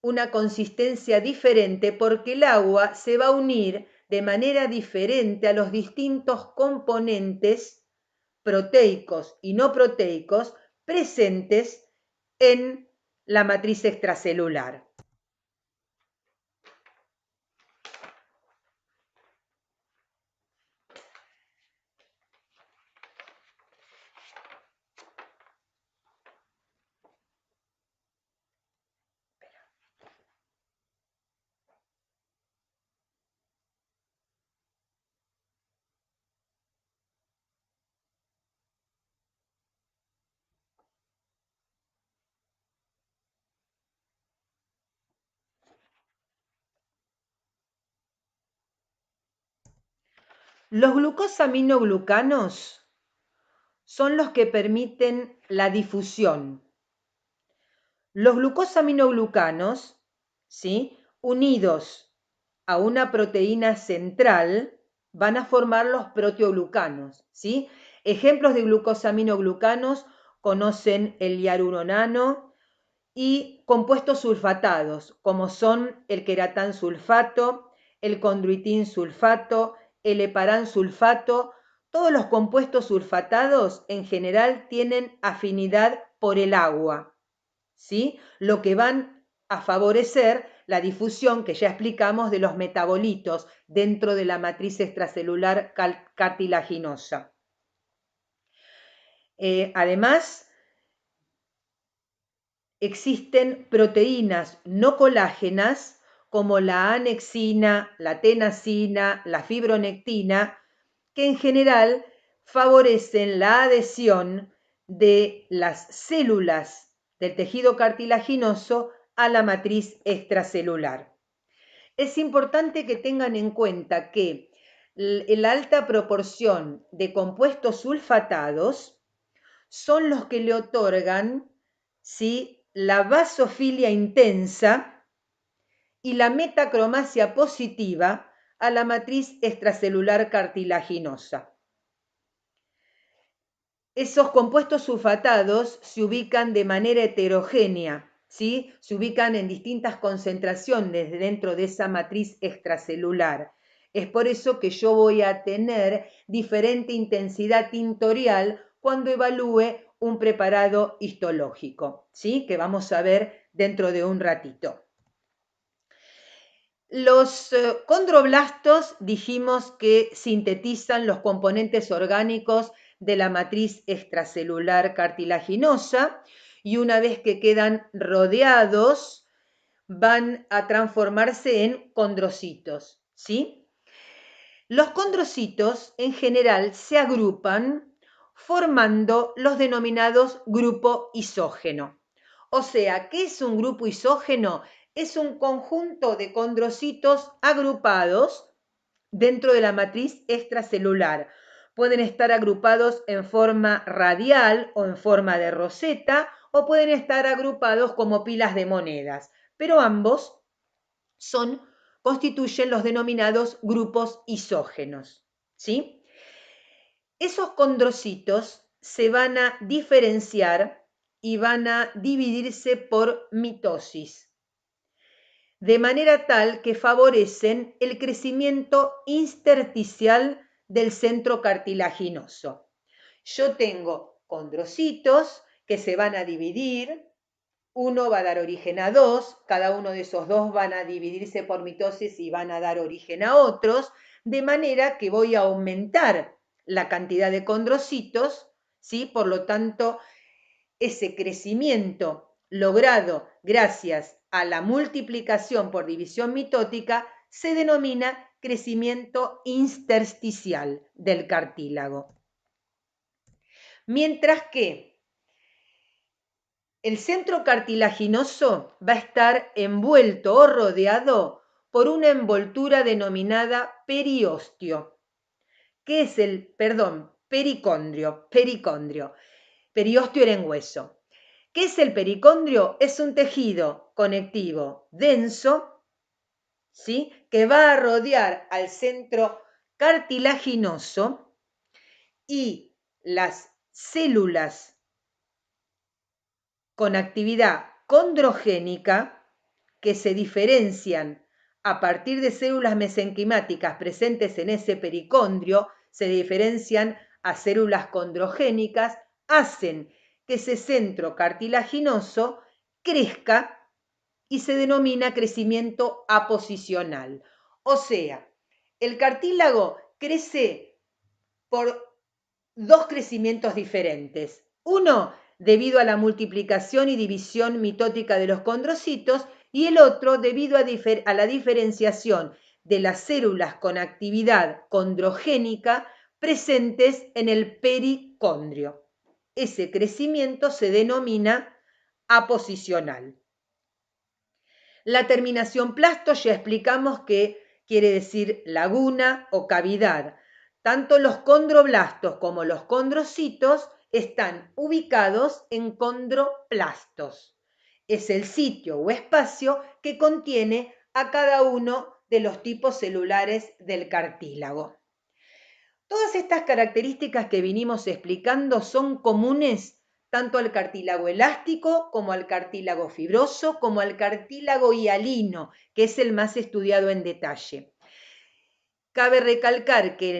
una consistencia diferente, porque el agua se va a unir de manera diferente a los distintos componentes proteicos y no proteicos presentes en la matriz extracelular. Los glucosaminoglucanos son los que permiten la difusión. Los glucosaminoglucanos, ¿sí?, unidos a una proteína central, van a formar los proteoglucanos, ¿sí? Ejemplos de glucosaminoglucanos conocen el hialuronano y compuestos sulfatados, como son el queratán sulfato, el condroitín sulfato, el heparán sulfato. Todos los compuestos sulfatados en general tienen afinidad por el agua, ¿sí? Lo que van a favorecer la difusión que ya explicamos de los metabolitos dentro de la matriz extracelular cartilaginosa. Además, existen proteínas no colágenas como la anexina, la tenasina, la fibronectina, que en general favorecen la adhesión de las células del tejido cartilaginoso a la matriz extracelular. Es importante que tengan en cuenta que la alta proporción de compuestos sulfatados son los que le otorgan, ¿sí?, la basofilia intensa y la metacromacia positiva a la matriz extracelular cartilaginosa. Esos compuestos sulfatados se ubican de manera heterogénea, ¿sí? Se ubican en distintas concentraciones dentro de esa matriz extracelular. Es por eso que yo voy a tener diferente intensidad tintorial cuando evalúe un preparado histológico, ¿sí?, que vamos a ver dentro de un ratito. Los condroblastos dijimos que sintetizan los componentes orgánicos de la matriz extracelular cartilaginosa y una vez que quedan rodeados van a transformarse en condrocitos, ¿sí? Los condrocitos en general se agrupan formando los denominados grupo isógeno, O sea, ¿qué es un grupo isógeno? Es un conjunto de condrocitos agrupados dentro de la matriz extracelular. Pueden estar agrupados en forma radial o en forma de roseta, o pueden estar agrupados como pilas de monedas, pero ambos constituyen los denominados grupos isógenos, ¿sí? Esos condrocitos se van a diferenciar y van a dividirse por mitosis, de manera tal que favorecen el crecimiento intersticial del centro cartilaginoso. Yo tengo condrocitos que se van a dividir, uno va a dar origen a dos, cada uno de esos dos van a dividirse por mitosis y van a dar origen a otros, de manera que voy a aumentar la cantidad de condrocitos, ¿sí? Por lo tanto, ese crecimiento logrado gracias a la multiplicación por división mitótica se denomina crecimiento intersticial del cartílago. Mientras que el centro cartilaginoso va a estar envuelto o rodeado por una envoltura denominada periósteo, que es pericondrio. Periósteo era en hueso. ¿Qué es el pericondrio? Es un tejido conectivo denso, ¿sí? Que va a rodear al centro cartilaginoso y las células con actividad condrogénica que se diferencian a partir de células mesenquimáticas presentes en ese pericondrio, se diferencian a células condrogénicas, hacen que ese centro cartilaginoso crezca y se denomina crecimiento aposicional. O sea, el cartílago crece por dos crecimientos diferentes. Uno, debido a la multiplicación y división mitótica de los condrocitos, y el otro debido a la diferenciación de las células con actividad condrogénica presentes en el pericondrio. Ese crecimiento se denomina aposicional. La terminación plasto ya explicamos que quiere decir laguna o cavidad. Tanto los condroblastos como los condrocitos están ubicados en condroplastos. Es el sitio o espacio que contiene a cada uno de los tipos celulares del cartílago. Todas estas características que vinimos explicando son comunes tanto al cartílago elástico como al cartílago fibroso, como al cartílago hialino, que es el más estudiado en detalle. Cabe recalcar que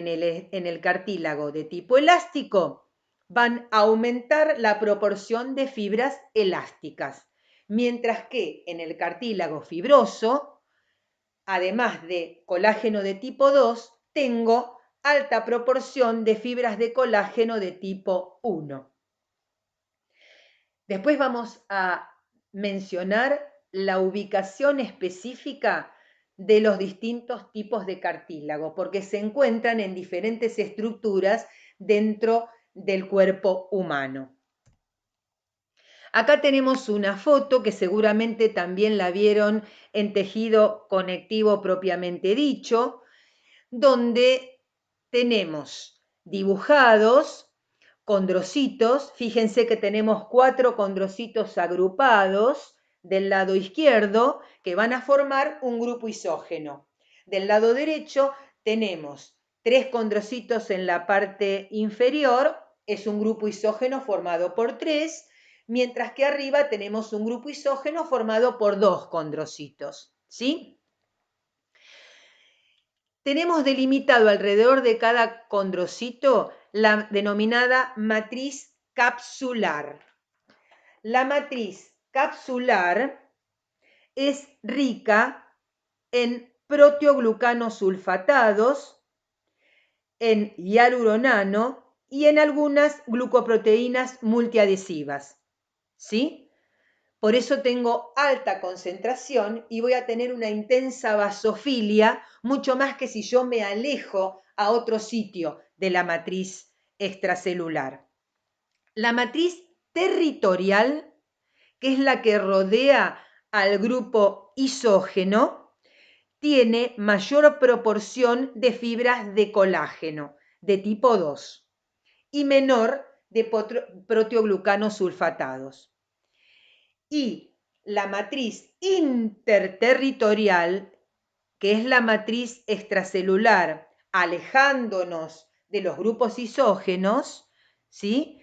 en el cartílago de tipo elástico van a aumentar la proporción de fibras elásticas, mientras que en el cartílago fibroso, además de colágeno de tipo 2, tengo alta proporción de fibras de colágeno de tipo 1. Después vamos a mencionar la ubicación específica de los distintos tipos de cartílago, porque se encuentran en diferentes estructuras dentro del cuerpo humano. Acá tenemos una foto que seguramente también la vieron en tejido conectivo propiamente dicho, donde tenemos dibujados condrocitos. Fíjense que tenemos 4 condrocitos agrupados del lado izquierdo que van a formar un grupo isógeno. Del lado derecho tenemos 3 condrocitos en la parte inferior, es un grupo isógeno formado por 3, mientras que arriba tenemos un grupo isógeno formado por 2 condrocitos, ¿sí? Tenemos delimitado alrededor de cada condrocito la denominada matriz capsular. La matriz capsular es rica en proteoglucanos sulfatados, en hialuronano y en algunas glucoproteínas multiadhesivas, ¿sí? Por eso tengo alta concentración y voy a tener una intensa vasofilia, mucho más que si yo me alejo a otro sitio de la matriz extracelular. La matriz territorial que es la que rodea al grupo isógeno, tiene mayor proporción de fibras de colágeno de tipo 2 y menor de proteoglucanos sulfatados. Y la matriz interterritorial, que es la matriz extracelular, alejándonos de los grupos isógenos, ¿sí?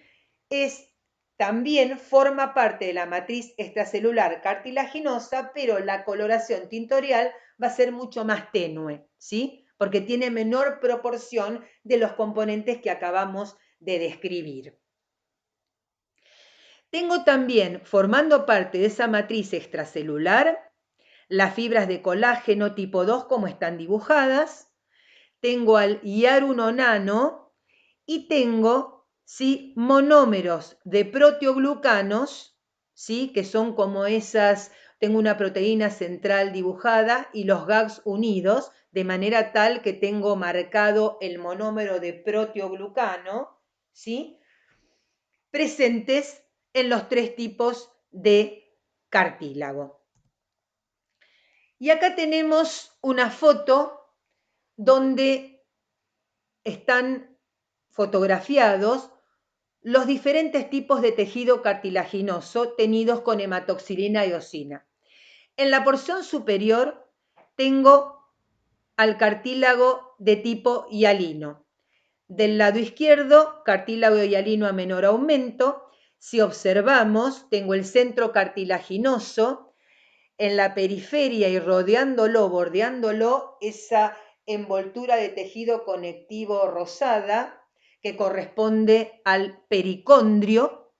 También forma parte de la matriz extracelular cartilaginosa, pero la coloración tintorial va a ser mucho más tenue, ¿sí? Porque tiene menor proporción de los componentes que acabamos de describir. Tengo también, formando parte de esa matriz extracelular, las fibras de colágeno tipo 2 como están dibujadas, tengo al hialuronano y tengo, ¿sí?, monómeros de proteoglucanos, ¿sí?, que son como esas, tengo una proteína central dibujada y los GAGs unidos, de manera tal que tengo marcado el monómero de proteoglucano, ¿sí?, presentes en los 3 tipos de cartílago. Y acá tenemos una foto donde están fotografiados los diferentes tipos de tejido cartilaginoso tenidos con hematoxilina y eosina. En la porción superior tengo al cartílago de tipo hialino. Del lado izquierdo, cartílago hialino a menor aumento. Si observamos, tengo el centro cartilaginoso, en la periferia y rodeándolo, bordeándolo, esa envoltura de tejido conectivo rosada que corresponde al pericondrio.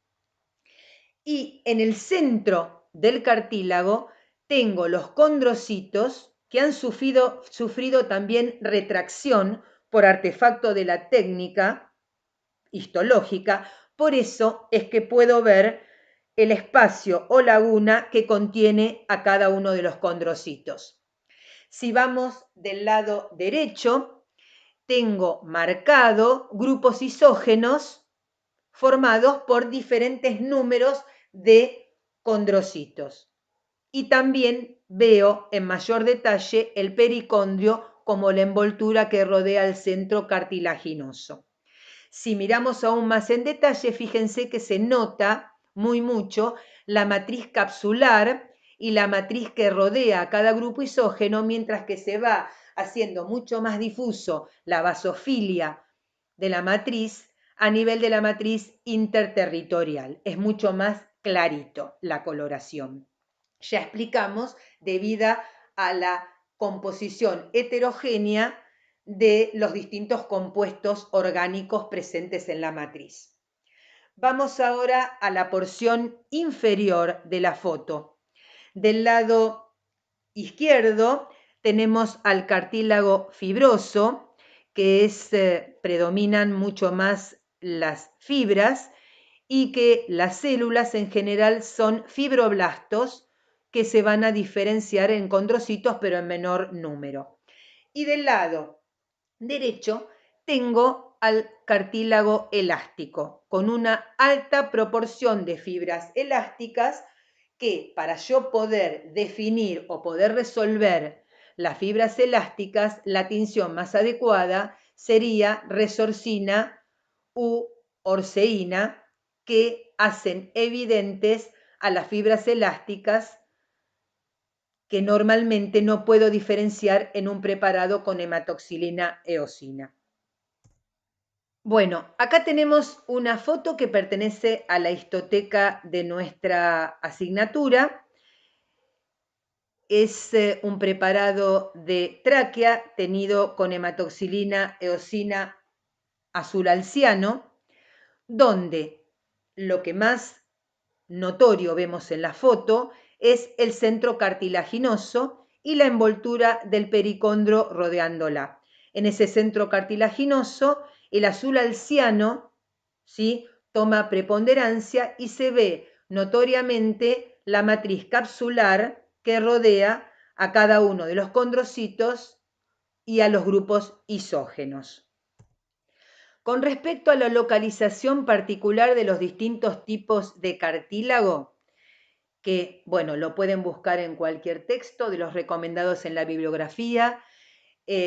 Y en el centro del cartílago tengo los condrocitos que han sufrido también retracción por artefacto de la técnica histológica. Por eso es que puedo ver el espacio o laguna que contiene a cada uno de los condrocitos. Si vamos del lado derecho, tengo marcado grupos isógenos formados por diferentes números de condrocitos. Y también veo en mayor detalle el pericondrio como la envoltura que rodea el centro cartilaginoso. Si miramos aún más en detalle, fíjense que se nota mucho la matriz capsular y la matriz que rodea a cada grupo isógeno, mientras que se va haciendo mucho más difuso la basofilia de la matriz a nivel de la matriz interterritorial. Es mucho más clarito la coloración. Ya explicamos, debido a la composición heterogénea de los distintos compuestos orgánicos presentes en la matriz. Vamos ahora a la porción inferior de la foto. Del lado izquierdo tenemos al cartílago fibroso, que predominan mucho más las fibras y que las células en general son fibroblastos que se van a diferenciar en condrocitos pero en menor número. Y del lado derecho tengo al cartílago elástico con una alta proporción de fibras elásticas que para yo poder definir o poder resolver las fibras elásticas, la tinción más adecuada sería resorcina u orceína, que hacen evidentes a las fibras elásticas que normalmente no puedo diferenciar en un preparado con hematoxilina eosina. Bueno, acá tenemos una foto que pertenece a la histoteca de nuestra asignatura. Es un preparado de tráquea tenido con hematoxilina eosina azul-alciano, donde lo que más notorio vemos en la foto es el centro cartilaginoso y la envoltura del pericondrio rodeándola. En ese centro cartilaginoso, el azul-alciano, ¿sí?, toma preponderancia y se ve notoriamente la matriz capsular que rodea a cada uno de los condrocitos y a los grupos isógenos. Con respecto a la localización particular de los distintos tipos de cartílago, que, bueno, lo pueden buscar en cualquier texto de los recomendados en la bibliografía.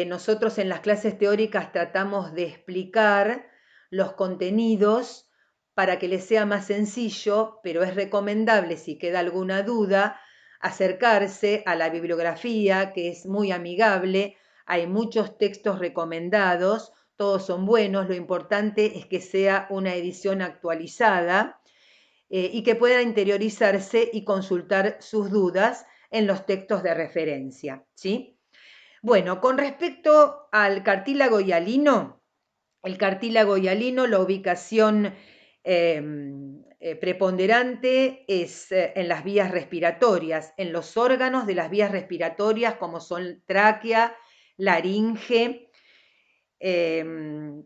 Nosotros en las clases teóricas tratamos de explicar los contenidos para que les sea más sencillo, pero es recomendable, si queda alguna duda, acercarse a la bibliografía, que es muy amigable. Hay muchos textos recomendados, todos son buenos, lo importante es que sea una edición actualizada y que puedan interiorizarse y consultar sus dudas en los textos de referencia, ¿sí? Bueno, con respecto al cartílago hialino, el cartílago hialino, la ubicación preponderante es en las vías respiratorias, en los órganos de las vías respiratorias como son tráquea, laringe.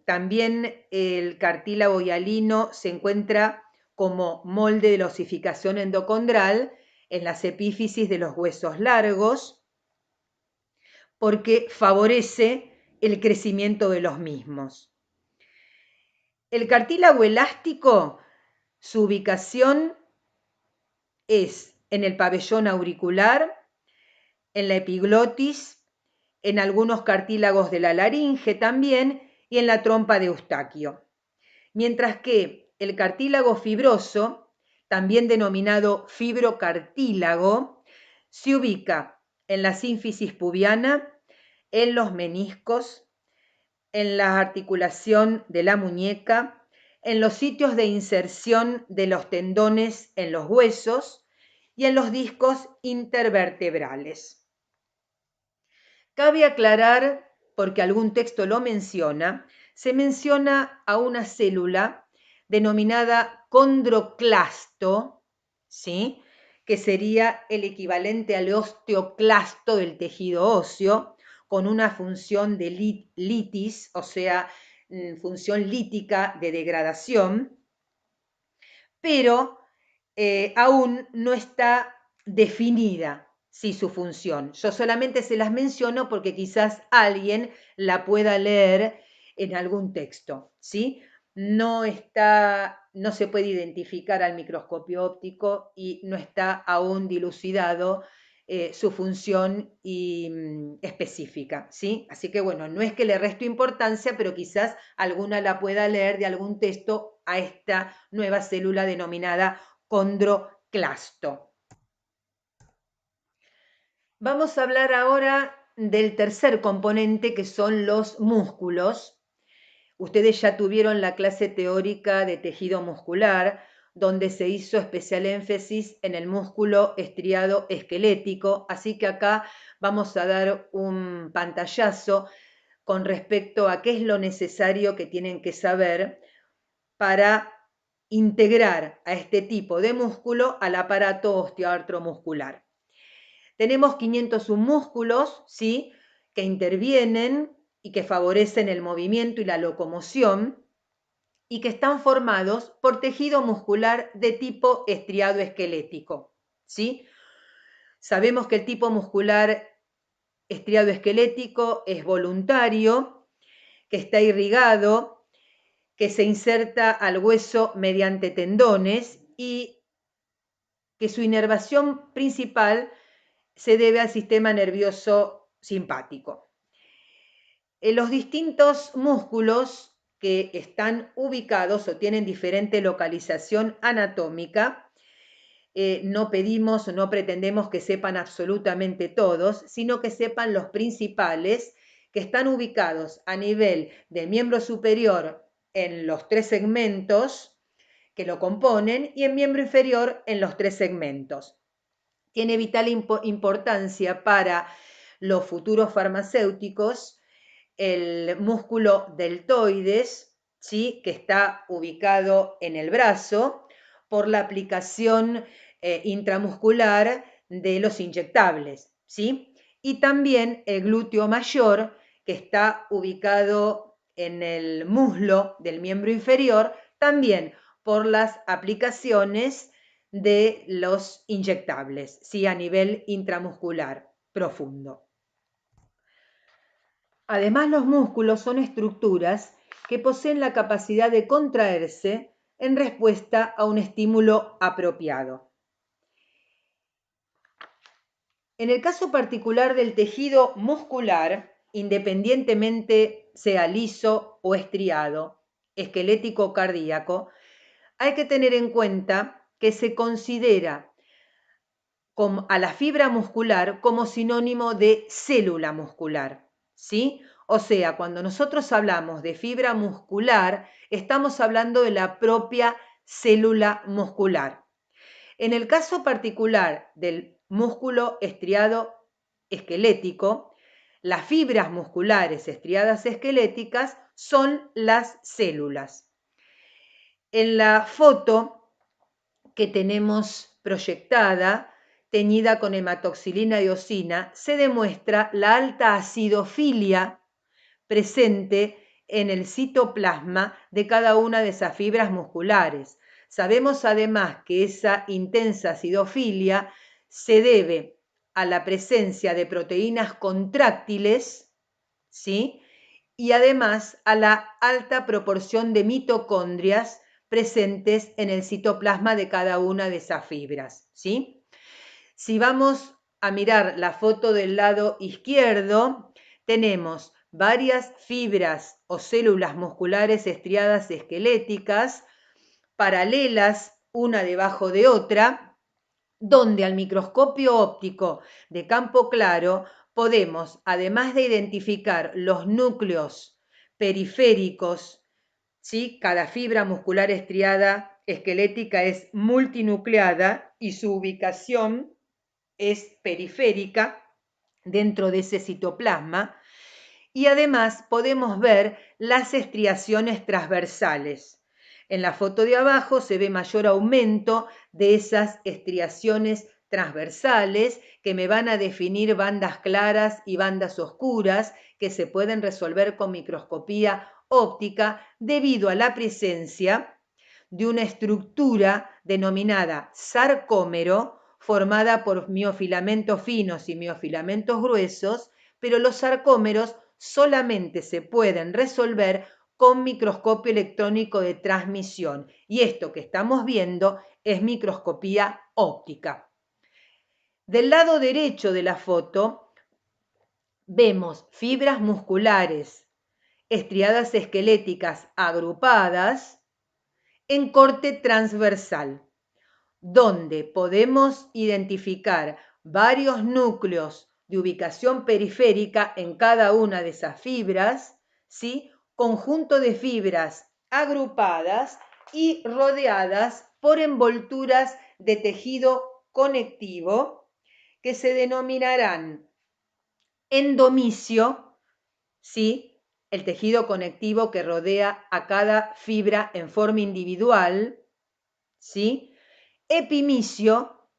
También el cartílago hialino se encuentra como molde de la osificación endocondral en las epífisis de los huesos largos, porque favorece el crecimiento de los mismos. El cartílago elástico, su ubicación es en el pabellón auricular, en la epiglotis, en algunos cartílagos de la laringe también y en la trompa de Eustaquio. Mientras que el cartílago fibroso, también denominado fibrocartílago, se ubica en la sínfisis pubiana, en los meniscos, en la articulación de la muñeca, en los sitios de inserción de los tendones en los huesos y en los discos intervertebrales. Cabe aclarar, porque algún texto lo menciona, se menciona a una célula denominada condroclasto, ¿sí?, que sería el equivalente al osteoclasto del tejido óseo, con una función de litis, o sea, función lítica de degradación, pero aún no está definida su función. Yo solamente se las menciono porque quizás alguien la pueda leer en algún texto, ¿sí? No se puede identificar al microscopio óptico y no está aún dilucidado su función específica, ¿sí? Así que bueno, no es que le resto importancia, pero quizás alguna la pueda leer de algún texto a esta nueva célula denominada condroclasto. Vamos a hablar ahora del tercer componente, que son los músculos. Ustedes ya tuvieron la clase teórica de tejido muscular, donde se hizo especial énfasis en el músculo estriado esquelético, así que acá vamos a dar un pantallazo con respecto a qué es lo necesario que tienen que saber para integrar a este tipo de músculo al aparato osteoartromuscular. Tenemos 501 músculos, ¿sí?, que intervienen y que favorecen el movimiento y la locomoción y que están formados por tejido muscular de tipo estriado esquelético, ¿sí? Sabemos que el tipo muscular estriado esquelético es voluntario, que está irrigado, que se inserta al hueso mediante tendones y que su inervación principal se debe al sistema nervioso simpático. Los distintos músculos que están ubicados o tienen diferente localización anatómica, no pedimos o no pretendemos que sepan absolutamente todos, sino que sepan los principales, que están ubicados a nivel del miembro superior en los 3 segmentos que lo componen y en miembro inferior en los 3 segmentos. Tiene vital importancia para los futuros farmacéuticos el músculo deltoides, ¿sí?, que está ubicado en el brazo por la aplicación intramuscular de los inyectables, ¿sí? Y también el glúteo mayor, que está ubicado en el muslo del miembro inferior, también por las aplicaciones de los inyectables, ¿sí?, a nivel intramuscular profundo. Además, los músculos son estructuras que poseen la capacidad de contraerse en respuesta a un estímulo apropiado. En el caso particular del tejido muscular, independientemente sea liso o estriado, esquelético o cardíaco, hay que tener en cuenta que se considera a la fibra muscular como sinónimo de célula muscular, ¿sí? O sea, cuando nosotros hablamos de fibra muscular, estamos hablando de la propia célula muscular. En el caso particular del músculo estriado esquelético, las fibras musculares estriadas esqueléticas son las células. En la foto que tenemos proyectada, teñida con hematoxilina y eosina, se demuestra la alta acidofilia presente en el citoplasma de cada una de esas fibras musculares. Sabemos además que esa intensa acidofilia se debe a la presencia de proteínas contráctiles, ¿sí? Y además a la alta proporción de mitocondrias presentes en el citoplasma de cada una de esas fibras, ¿sí? Si vamos a mirar la foto del lado izquierdo, tenemos varias fibras o células musculares estriadas esqueléticas, paralelas una debajo de otra, donde al microscopio óptico de campo claro podemos, además de identificar los núcleos periféricos, ¿sí? Cada fibra muscular estriada esquelética es multinucleada y su ubicación es periférica dentro de ese citoplasma, y además podemos ver las estriaciones transversales. En la foto de abajo se ve mayor aumento de esas estriaciones transversales que me van a definir bandas claras y bandas oscuras que se pueden resolver con microscopía óptica debido a la presencia de una estructura denominada sarcómero formada por miofilamentos finos y miofilamentos gruesos, pero los sarcómeros solamente se pueden resolver con microscopio electrónico de transmisión. Y esto que estamos viendo es microscopía óptica. Del lado derecho de la foto vemos fibras musculares estriadas esqueléticas agrupadas en corte transversal, donde podemos identificar varios núcleos de ubicación periférica en cada una de esas fibras, ¿sí? Conjunto de fibras agrupadas y rodeadas por envolturas de tejido conectivo que se denominarán endomisio, ¿sí? El tejido conectivo que rodea a cada fibra en forma individual, ¿sí? Epimisio,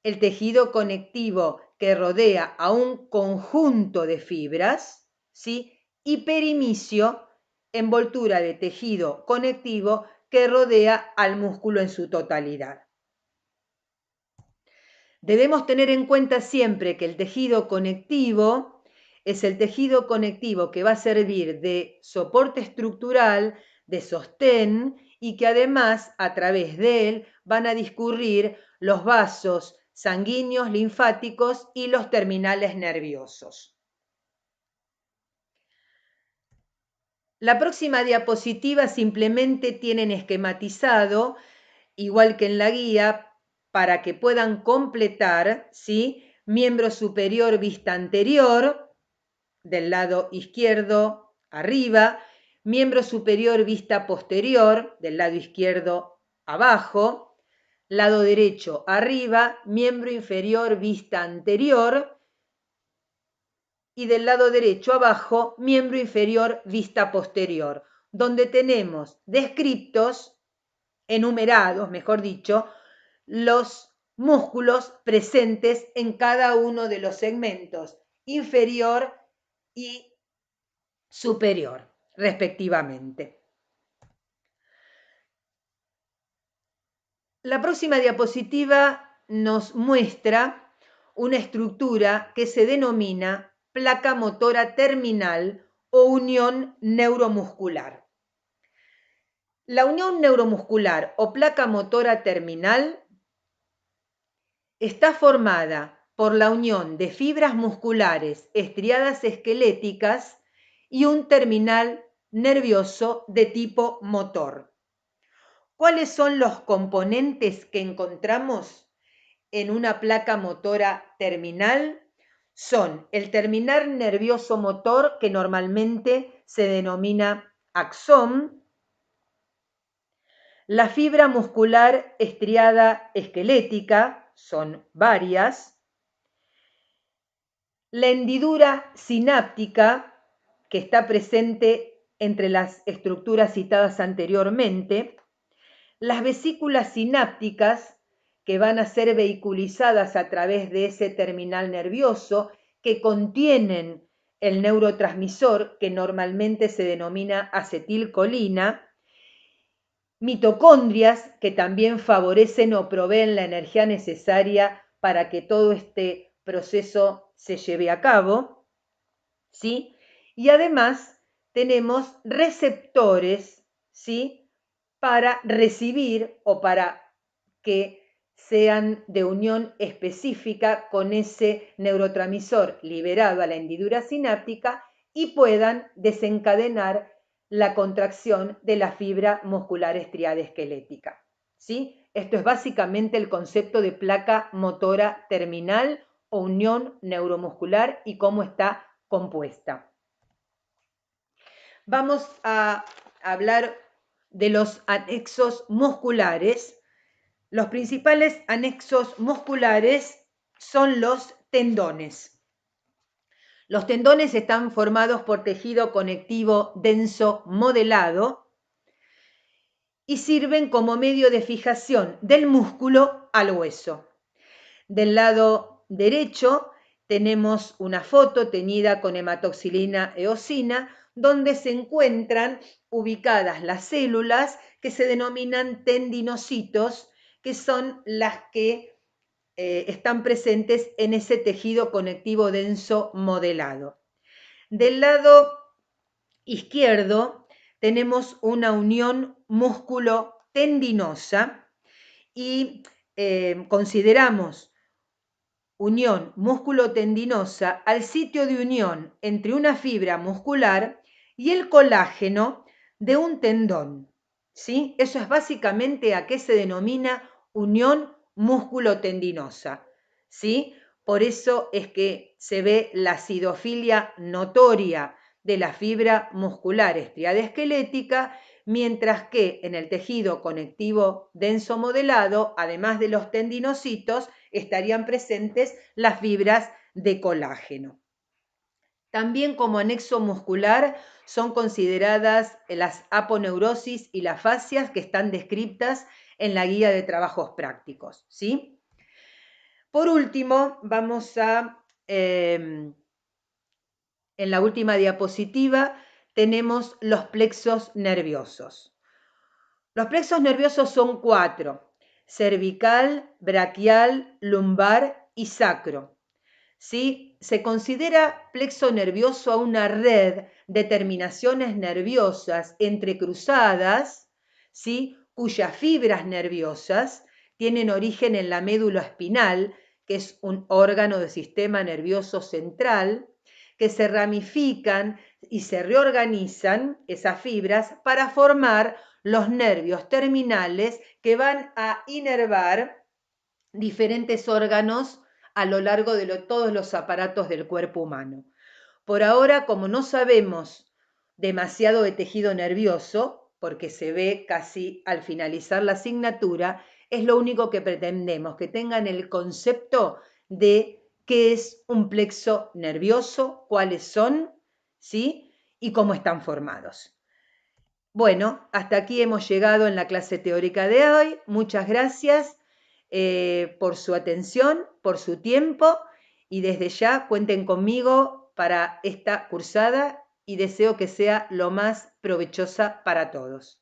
el tejido conectivo que rodea a un conjunto de fibras, ¿sí? Y perimisio, envoltura de tejido conectivo que rodea al músculo en su totalidad. Debemos tener en cuenta siempre que el tejido conectivo es el tejido conectivo que va a servir de soporte estructural, de sostén, y que además a través de él van a discurrir los vasos sanguíneos, linfáticos y los terminales nerviosos. La próxima diapositiva simplemente tienen esquematizado, igual que en la guía, para que puedan completar, ¿sí? Miembro superior, vista anterior, del lado izquierdo arriba, miembro superior, vista posterior, del lado izquierdo abajo, lado derecho arriba, miembro inferior, vista anterior, y del lado derecho abajo, miembro inferior, vista posterior, donde tenemos descriptos, enumerados, mejor dicho, los músculos presentes en cada uno de los segmentos inferior y superior, respectivamente. La próxima diapositiva nos muestra una estructura que se denomina placa motora terminal o unión neuromuscular. La unión neuromuscular o placa motora terminal está formada por la unión de fibras musculares estriadas esqueléticas y un terminal nervioso de tipo motor. ¿Cuáles son los componentes que encontramos en una placa motora terminal? Son el terminal nervioso motor, que normalmente se denomina axón, la fibra muscular estriada esquelética, son varias, la hendidura sináptica, que está presente entre las estructuras citadas anteriormente, las vesículas sinápticas, que van a ser vehiculizadas a través de ese terminal nervioso, que contienen el neurotransmisor, que normalmente se denomina acetilcolina, mitocondrias, que también favorecen o proveen la energía necesaria para que todo este proceso se lleve a cabo, ¿sí? Y además tenemos receptores, ¿sí?, para recibir o para que sean de unión específica con ese neurotransmisor liberado a la hendidura sináptica y puedan desencadenar la contracción de la fibra muscular estriada esquelética, ¿sí? Esto es básicamente el concepto de placa motora terminal o unión neuromuscular y cómo está compuesta. Vamos a hablar de los anexos musculares. Los principales anexos musculares son los tendones. Los tendones están formados por tejido conectivo denso modelado y sirven como medio de fijación del músculo al hueso. Del lado derecho tenemos una foto teñida con hematoxilina eosina, donde se encuentran ubicadas las células que se denominan tendinocitos, que son las que están presentes en ese tejido conectivo denso modelado. Del lado izquierdo tenemos una unión músculo-tendinosa y consideramos unión músculo-tendinosa al sitio de unión entre una fibra muscular y el colágeno de un tendón, ¿sí? Eso es básicamente a qué se denomina unión músculo-tendinosa, ¿sí? Por eso es que se ve la acidofilia notoria de la fibra muscular estriada esquelética, mientras que en el tejido conectivo denso modelado, además de los tendinocitos, estarían presentes las fibras de colágeno. También como anexo muscular son consideradas las aponeurosis y las fascias, que están descritas en la guía de trabajos prácticos, ¿sí? Por último, vamos a, en la última diapositiva, tenemos los plexos nerviosos. Los plexos nerviosos son 4: cervical, braquial, lumbar y sacro, ¿sí? Se considera plexo nervioso a una red de terminaciones nerviosas entrecruzadas, ¿sí?, cuyas fibras nerviosas tienen origen en la médula espinal, que es un órgano del sistema nervioso central, que se ramifican y se reorganizan esas fibras para formar los nervios terminales que van a inervar diferentes órganos a lo largo de todos los aparatos del cuerpo humano. Por ahora, como no sabemos demasiado de tejido nervioso, porque se ve casi al finalizar la asignatura, es lo único que pretendemos, que tengan el concepto de qué es un plexo nervioso, cuáles son, ¿sí?, y cómo están formados. Bueno, hasta aquí hemos llegado en la clase teórica de hoy. Muchas gracias por su atención, por su tiempo, y desde ya cuenten conmigo para esta cursada y deseo que sea lo más provechosa para todos.